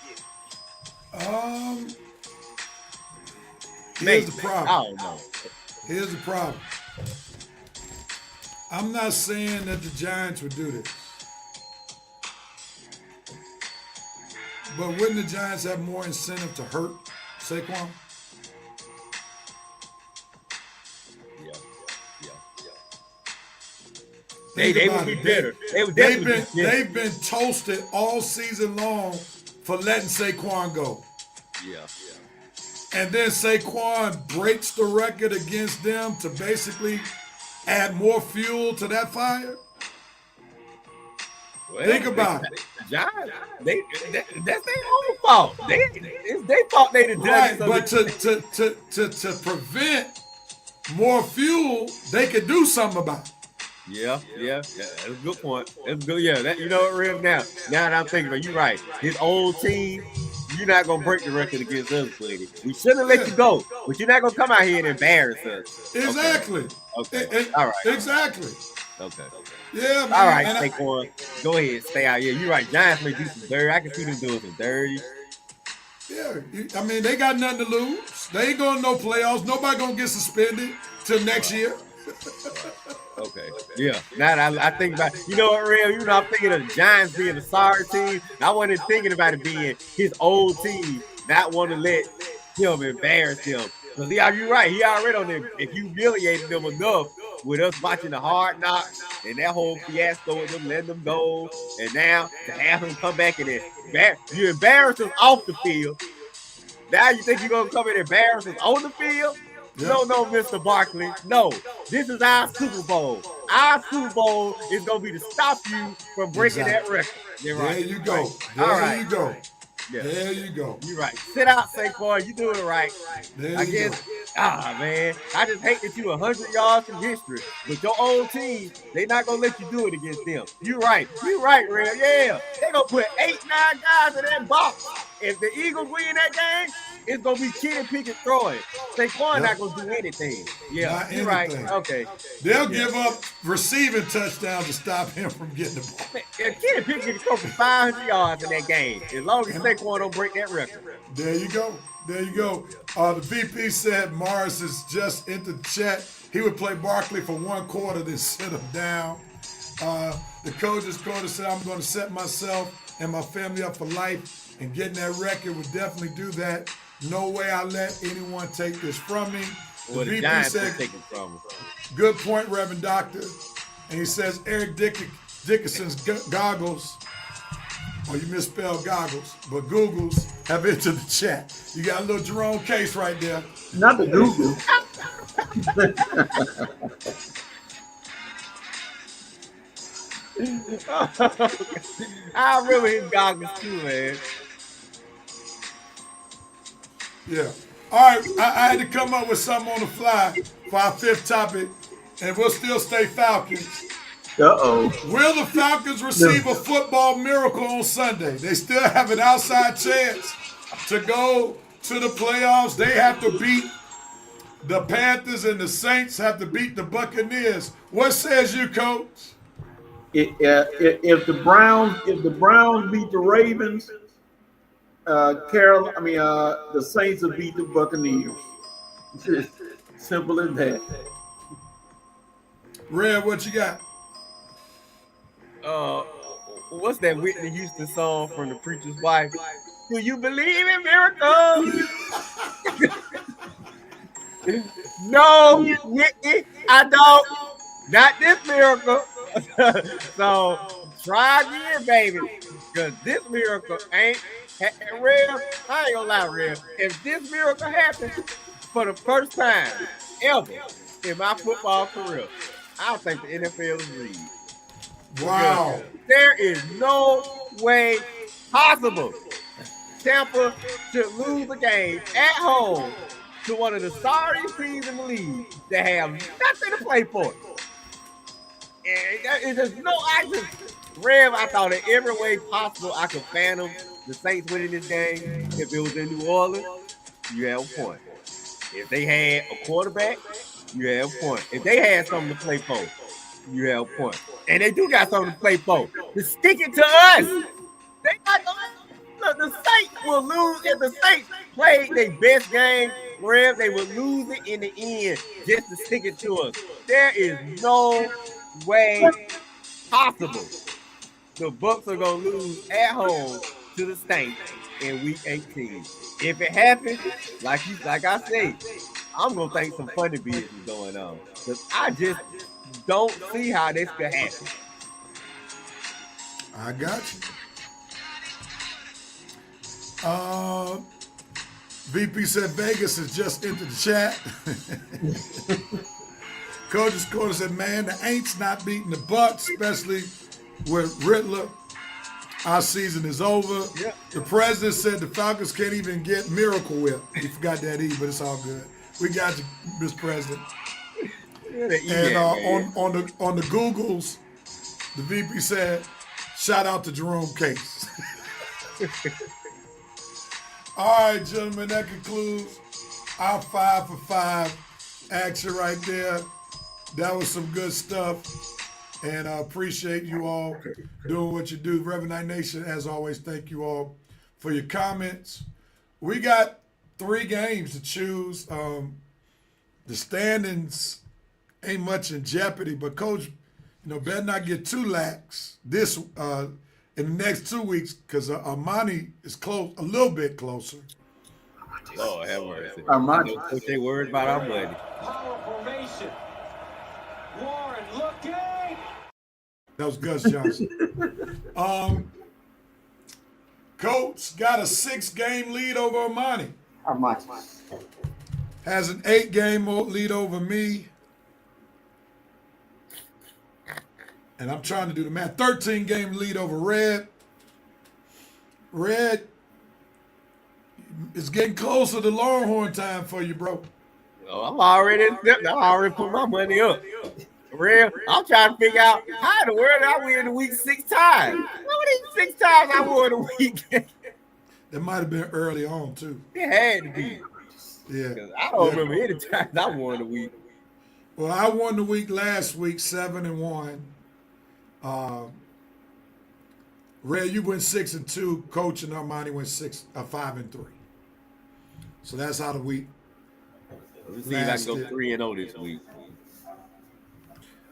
Here's the problem. I don't know. Here's the problem. I'm not saying that the Giants would do this. But wouldn't the Giants have more incentive to hurt Saquon? They would be better. They would definitely be better. They've been toasted all season long for letting Saquon go. Yeah. And then Saquon breaks the record against them to basically add more fuel to that fire. Well, Think about it. Giants, that's their own fault. It's their fault they done Right, it. but to prevent more fuel, they could do something about it. Yeah, that's a good point. That's good. Yeah, that, you know what, Rev, now that I'm thinking about it, you're right. His old team, you're not going to break the record against us, buddy. We shouldn't let you go, but you're not going to come out here and embarrass us. Exactly. Okay. All right. Exactly. Okay. Yeah, man. All right, And Saquon. Go ahead. Stay out here. You're right. Giants may do some dirty. I can see them doing some dirty. I mean, they got nothing to lose. They ain't going to no playoffs. Nobody going to get suspended till next year. Okay. Yeah. Now that I think about it. You know what, Real? You know, I'm thinking of the Giants being a sorry team. I wasn't thinking about it being his old team, not want to let him embarrass them. Because you're right. He already on them. If you humiliated them enough, with us watching the Hard Knocks and that whole fiasco with them letting them go, and now to have him come back and you embarrass us off the field. Now you think you're gonna come and embarrass us on the field? Yep. No, Mr. Barkley. No, this is our Super Bowl. Our Super Bowl is gonna be to stop you from breaking that record. There Right. you go. Right. There All right. you go. Yeah. There you go. You're right. Sit out, Saquon. You doing it right. There I you guess. Man, I just hate that you 100 yards from history, but your old team, they not gonna let you do it against them. You're right, Real. Yeah, they gonna put 8-9 guys in that box. If the Eagles win that game, it's gonna be Kenny Pickett throwing. Saquon not gonna do anything. Yeah, Not you're right. anything. Okay. They'll give up receiving touchdowns to stop him from getting the ball. If Kenny Pickett can throw for 500 yards in that game, as long as Saquon don't break that record. There you go. There you go. The VP said Morris is just into the chat. He would play Barkley for 1 quarter, then sit him down. The coach's quarter said, I'm going to set myself and my family up for life, and getting that record would definitely do that. No way I let anyone take this from me. The Well, the VP Giants said, will take it from him. good point, Reverend Doctor. And he says Eric Dickinson's goggles, or you misspelled goggles, but Googles have entered the chat. You got a little Jerome Case right there. Not the Google. I remember his goggles too, man. Yeah. All right, I had to come up with something on the fly for our 5th topic, and we'll still stay Falcons. Uh-oh. Will the Falcons receive a football miracle on Sunday? They still have an outside chance to go to the playoffs. They have to beat the Panthers, and the Saints have to beat the Buccaneers. What says you, Coach? If the Browns beat the Ravens, the Saints will beat the Buccaneers. Simple as that. Red, what you got? What's that Whitney Houston song from The Preacher's Wife? Do you believe in miracles? No, Whitney, I don't. Not this miracle. So try again, baby, because this miracle ain't real. I ain't gonna lie, real. If this miracle happens for the first time ever in my football career, I think the NFL is rigged. Wow. There is no way possible Tampa should lose a game at home to one of the sorriest teams in the league that have nothing to play for. And it's just no action. Rev, I thought in every way possible I could fathom the Saints winning this game. If it was in New Orleans, you have a point. If they had a quarterback, you have a point. If they had something to play for, you have a point. And they do got something to play for. To stick it to us. They not gonna, the Saints will lose. If the Saints played their best game, Rev, they would lose it in the end just to stick it to us. There is no way possible the Bucs are gonna lose at home to the Saints in week 18. If it happens, like I say, I'm gonna think some funny business going on. Because I just don't see how this could happen. I got you. VP said Vegas has just entered the chat. Coach's Quarter said, man, the Aints not beating the Bucks, especially with Riddler. Our season is over. Yep. The president said the Falcons can't even get Miracle Whip. He forgot that E, but it's all good. We got you, Mr. President. And on the Googles, the VP said, shout out to Jerome Case. All right, gentlemen, that concludes our 5 for 5 action right there. That was some good stuff. And I appreciate you all doing what you do. Reverend Night Nation, as always, thank you all for your comments. We got 3 games to choose. The standings ain't much in jeopardy, but Coach, better not get too lax this in the next 2 weeks because Armani is close, a little bit closer. Oh, have mercy. Armani. What they worried about our money. Power formation. That was Gus Johnson. Coach got a 6-game lead over Armani. How much? Has an 8-game lead over me. And I'm trying to do the math. 13-game lead over Red. Red, it's getting closer to Longhorn time for you, bro. Oh, I already put my money up. Real, I'm trying to figure out how in the world I win the week 6 times. How many 6 times I won a week? That might have been early on, too. It had to be. Yeah. I don't remember any times I won a week. Well, I won the week last week, 7-1. Red, you went 6-2. Coach and Armani went 5-3. So that's how the week. Let's see if I can go 3-0 this week.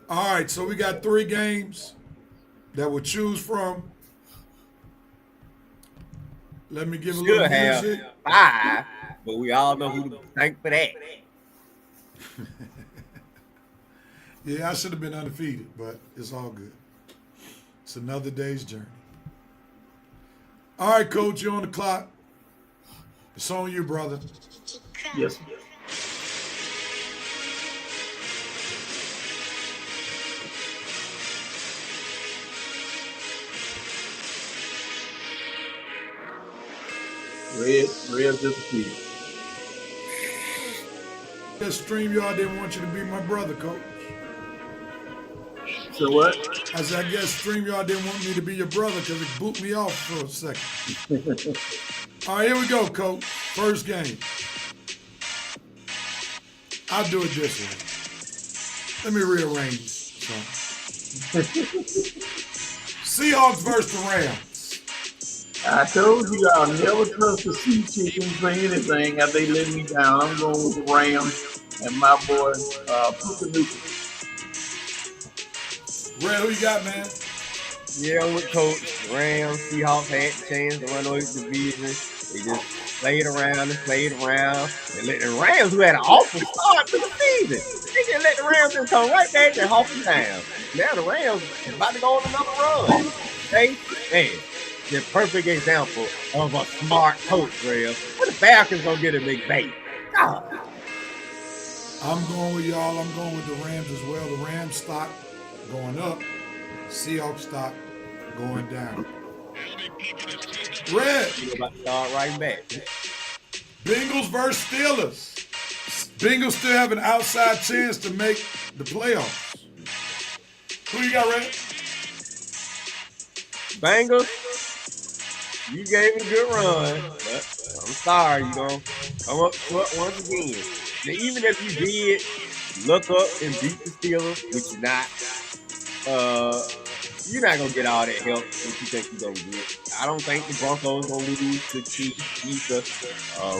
All right, so we got 3 games that we'll choose from. Let me give a little music. 5, but we all know who to thank for that. Yeah, I should have been undefeated, but it's all good. It's another day's journey. All right, Coach, you're on the clock. It's on you, brother. Yes. Red disappeared. That StreamYard didn't want you to be my brother, Coach. So what? I said, I guess StreamYard didn't want me to be your brother because it boot me off for a second. All right, here we go, Coach. First game. I'll do it this way. Let me rearrange something. Seahawks versus the Rams. I told you I'll never trust the sea chickens for anything after they let me down. I'm going with the Rams and my boy Puka Nuka. Red, who you got, man? Yeah, I'm with Coach. Rams, Seahawks had a chance to run over the division. They just played around and played around. And let the Rams, who had an awful start to the season, they just let the Rams just come right back and hawk them down. Now the Rams is about to go on another run. Hey, man, the perfect example of a smart coach, Real. What the Falcons gonna get a McVay? God. I'm going with y'all. I'm going with the Rams as well. The Rams stock going up. Seahawks stock going down. Red. You're about to start right back. Bengals versus Steelers. Bengals still have an outside chance to make the playoffs. Who you got, Red? Bengals, you gave it a good run, but I'm sorry, you're going to come up short once again. Now, even if you did look up and beat the Steelers, which you're not going to get all that help that you think you're going to get. I don't think the Broncos going to lose to Chiefs, either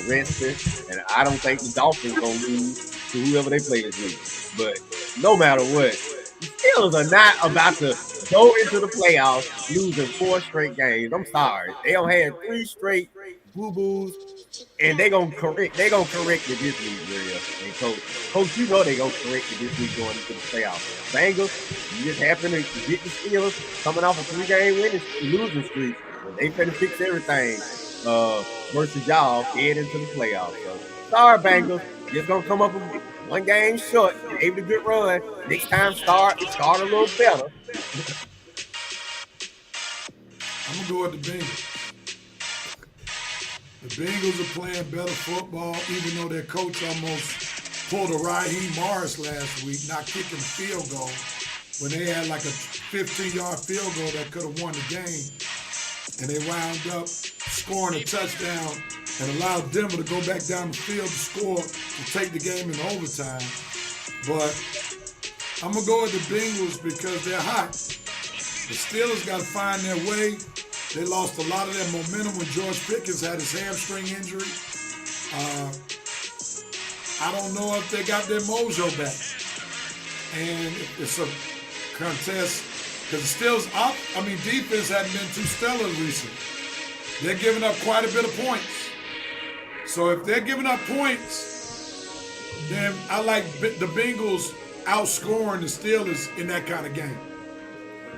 Redskins, and I don't think the Dolphins going to lose to whoever they play this week. But no matter what, the Steelers are not about to go into the playoffs losing 4 straight games. I'm sorry. They don't have 3 straight boo-boos, and they're gonna correct it this week, Real. And Coach, you know they're gonna correct it this week going into the playoffs. Bengals, you just happen to get the Steelers coming off a 3-game losing streak. They finna fix everything versus y'all head into the playoffs. So, sorry, Bengals. Just gonna come up with 1 game short. You're able to good run. Next time start a little better. I'm gonna go with the Bengals. The Bengals are playing better football, even though their coach almost pulled a Raheem Morris last week, not kicking the field goal when they had like a 15-yard field goal that could have won the game. And they wound up scoring a touchdown and allowed Denver to go back down the field to score to take the game in overtime. But I'm going to go with the Bengals because they're hot. The Steelers got to find their way. They lost a lot of their momentum when George Pickens had his hamstring injury. I don't know if they got their mojo back. And it's a contest because the Steelers defense hadn't been too stellar recently. They're giving up quite a bit of points. So if they're giving up points, then I like the Bengals outscoring the Steelers in that kind of game.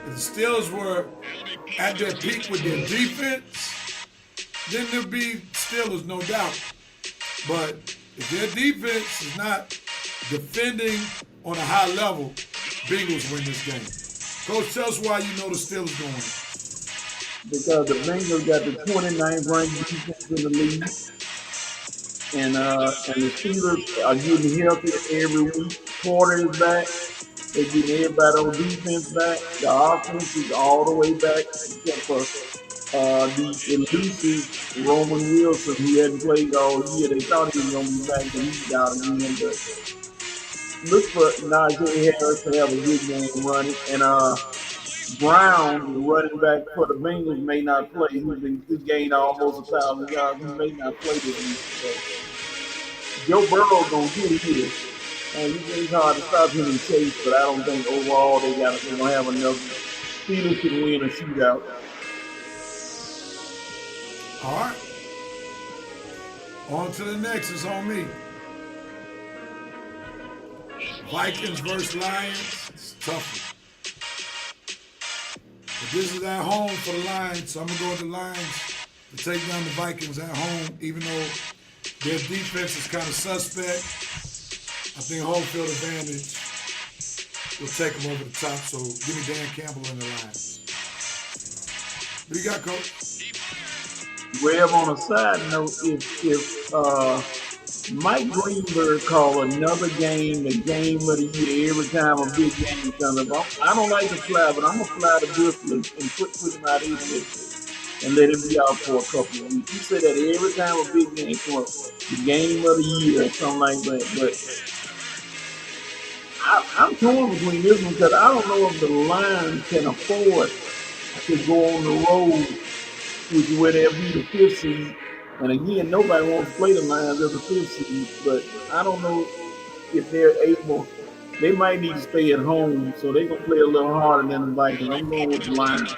If the Steelers were at their peak with their defense, then there'll be Steelers, no doubt. But if their defense is not defending on a high level, Bengals win this game. Coach, tell us why you know the Steelers going. Because the Bengals got the 29th ranked defense in the league. And the Steelers are getting healthier every week. Porter is back. They're getting everybody on defense back. The offense is all the way back except for the elusive Roman Wilson, who hadn't played all year. They thought he was going to be back, and he's out again. But look for Najee Harris to have a good game running. And Brown, the running back for the Bengals, may not play. He's gained almost 1,000 yards. He may not play this week. So Joe Burrow gonna get it here. It's hard to stop him in Chase, but I don't think overall they're gonna have enough. Steelers can win a shootout. All right. On to the next. It's on me. Vikings versus Lions. It's a tough one. But this is at home for the Lions, so I'm going to go with the Lions to take down the Vikings at home, even though their defense is kind of suspect. I think home field advantage will take them over the top, so give me Dan Campbell and the Lions. What do you got, Coach? Well, on a side note, if Mike Greenberg called another game the game of the year every time a big game comes up, I don't like to fly, but I'm going to fly to Brooklyn and put him out there and let him be out for a couple of weeks. He said that every time a big game comes up, the game of the year or something like that. But I'm torn between this one because I don't know if the Lions can afford to go on the road, which is where they'll be the 5th seed. And again, nobody wants to play the Lions as a 5th seed, but I don't know if they're able. They might need to stay at home, so they're going to play a little harder than the Vikings. I'm going with the Lions.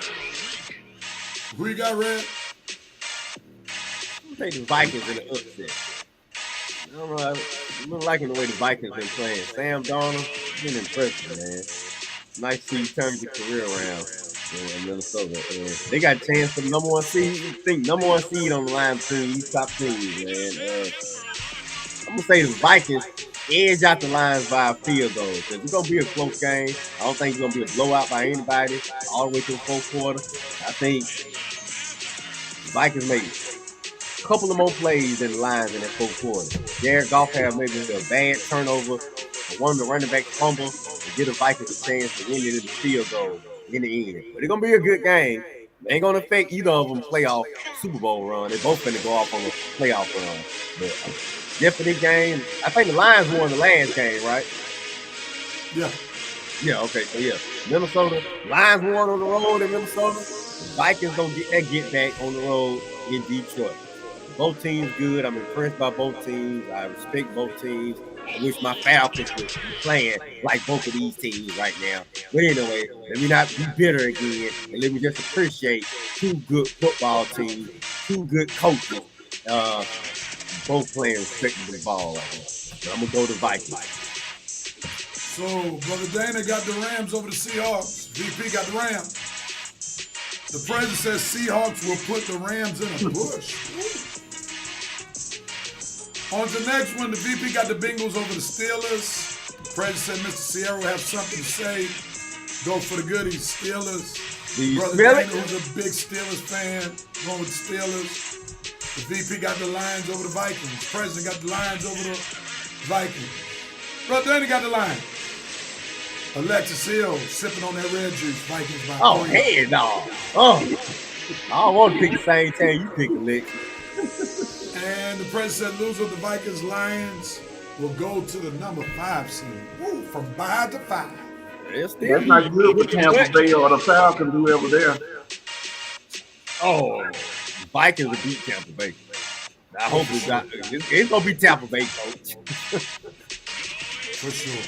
Who you got, Red? I think the Vikings in the upset. I don't know. I'm liking the way the Vikings been playing. Sam Darnold, been impressive, man. Nice to see you turn your career around in Minnesota. They got a chance for the number one seed. You think number one seed on the line between these top teams, man. I'm gonna say the Vikings edge out the Lions by a field goal. Because it's gonna be a close game. I don't think it's gonna be a blowout by anybody all the way to the fourth quarter. I think the Vikings make a couple of more plays than the Lions in that fourth quarter. Jared Goff have maybe a bad turnover, or one of the running back fumble, and give the Vikings a chance to win it in the field goal in the end. But it's gonna be a good game. It ain't gonna affect either of them playoff Super Bowl run. They both gonna go off on a playoff run. But definitely game. I think the Lions won the last game, right? Yeah. Yeah, okay, so yeah. Minnesota, Lions won on the road in Minnesota. The Vikings gonna get that get back on the road in Detroit. Both teams good. I'm impressed by both teams. I respect both teams. I wish my Falcons would be playing like both of these teams right now. But anyway, let me not be bitter again, and let me just appreciate two good football teams, two good coaches, both playing respectable ball. So I'm gonna go to Vikings. So, Brother Dana got the Rams over the Seahawks. VP got the Rams. The president says Seahawks will put the Rams in a bush. On to the next one, the VP got the Bengals over the Steelers. The president said Mr. Sierra will have something to say. Go for the goodies, Steelers. Brother Dana, who's a big Steelers fan, going with the Steelers. The VP got the Lions over the Vikings. The president got the Lions over the Vikings. Brother Dana got the Lions. Alexis Hill sipping on that red juice. Vikings by 3. Head no. I don't want to pick the same team you pick, Alexis. And the president lose with the Vikings. Lions will go to the number 5 seed. Woo, from 5 to 5. That's not good with Tampa Bay or the Falcons, whoever there. Oh, the Vikings will beat Tampa Bay. I hope it's gonna be Tampa Bay, coach. For sure.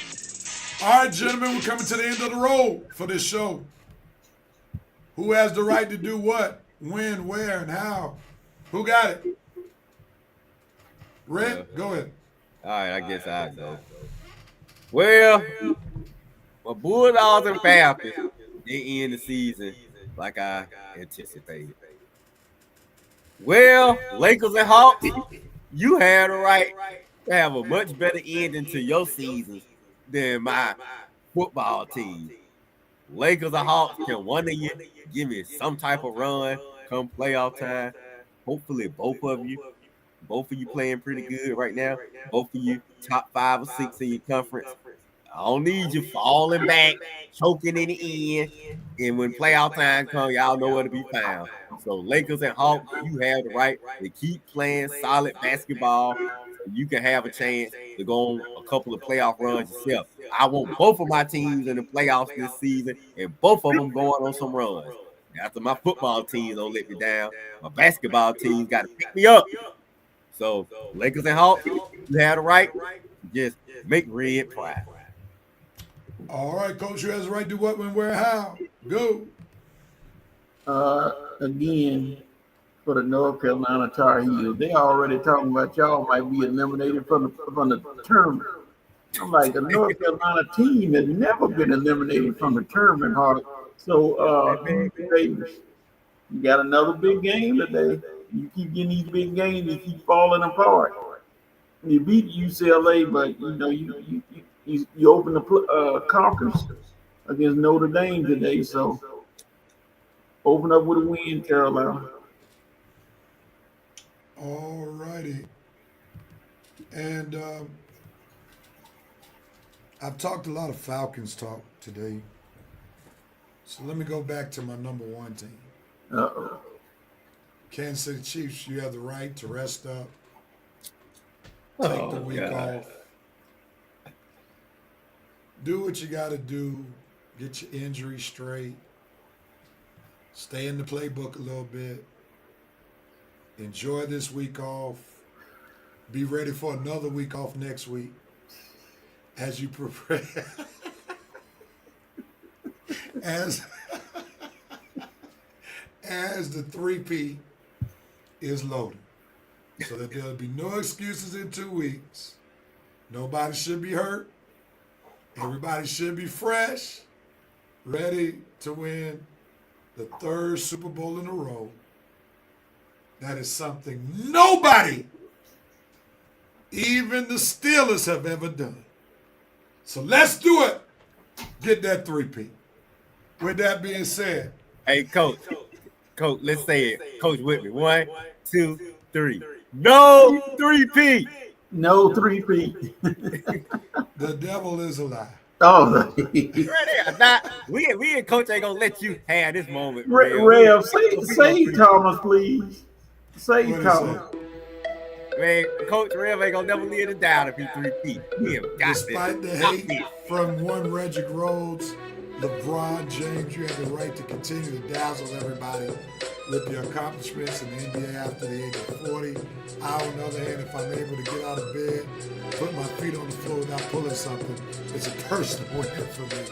All right, gentlemen, we're coming to the end of the road for this show. Who has the right to do what, when, where, and how? Who got it? Red, go ahead. All right, I guess I go. Well, Bulldogs and Falcons, they end the season like I anticipated. Well, Lakers and Hawks, you had a right to have a much better ending to your season than my football team. Lakers and Hawks can one of you give me some type of run come playoff time. Hopefully, both of you playing pretty good right now. Both of you top 5 or 6 in your conference. I don't need you falling back, choking in the end. And when playoff time comes, y'all know where to be found. So Lakers and Hawks, you have the right to keep playing solid basketball. So you can have a chance to go on a couple of playoff runs yourself. I want both of my teams in the playoffs this season, and both of them going on some runs. After my football teams don't let me down, my basketball teams got to pick me up. So Lakers and Hawks, you have the right to just make red proud. All right, Coach, who has the right to do what, when, where, how? Go. Again, for the North Carolina Tar Heels, they already talking about y'all might be eliminated from the tournament. I'm like, the North Carolina team has never been eliminated from the tournament, Hardy. So, Davis, you got another big game today. You keep getting these big games, you keep falling apart. You beat UCLA, but you know you open the conference against Notre Dame today, so open up with a win, Carolina. All righty. And I've talked a lot of Falcons talk today. So let me go back to my number one team. Uh-oh. Kansas City Chiefs, you have the right to rest up, take the week off, do what you got to do, get your injury straight, stay in the playbook a little bit, enjoy this week off, be ready for another week off next week as you prepare. as the 3P is loaded. So that there'll be no excuses in 2 weeks. Nobody should be hurt. Everybody should be fresh, ready to win the 3rd Super Bowl in a row. That is something nobody, even the Steelers, have ever done. So let's do it. Get that 3P. With that being said. Hey, Coach, let's say it. Coach with me. 1, 2, 3. No 3P. No 3P. The devil is a lie. Oh, we and Coach ain't gonna let you have this moment. Rev, say Thomas, please. Say Thomas. Man, Coach Rev ain't gonna never live it down if he 3P. Despite the hate from one Reggie Rhodes, LeBron James, you have the right to continue to dazzle everybody with your accomplishments in the NBA after the age of 40. I, on the other hand, if I'm able to get out of bed, put my feet on the floor without pulling something, it's a personal win for me.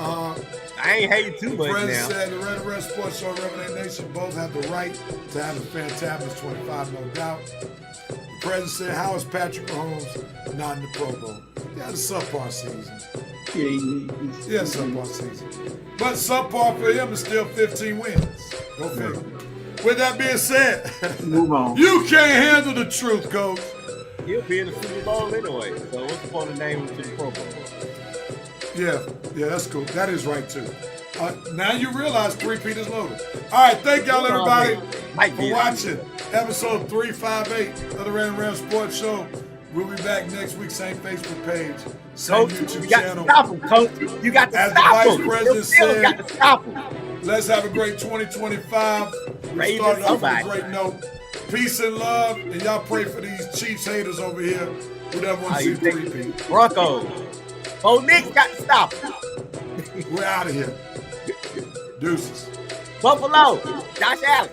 I ain't hating too much now. The president said the Red and Red Sports Show, Revenant Nation both have the right to have a fantabulous 25, no doubt. The president said, how is Patrick Mahomes not in the Pro Bowl? He had a subpar season. Yeah, subpar season. But subpar for him is still 15 wins. Go figure. With that being said, move on. You can't handle the truth, Coach. He'll be in the Super Bowl anyway. So what's the point of naming him to the Pro Bowl? Yeah, that's cool. That is right too. Now you realize 3P is loaded. All right, thank y'all everybody for watching episode 358 of the Red and Red Sports Show. We'll be back next week, same Facebook page, same Coach, YouTube you got channel. To stop him, Coach. You got to As stop the him. Vice President said, got to stop him. Let's have a great 2025. We started off with a great note. Peace and love, and y'all pray for these Chiefs haters over here who never want to see 3P. Broncos. Bo Nix got to stop him. We're out of here. Deuces. Buffalo. Josh Allen.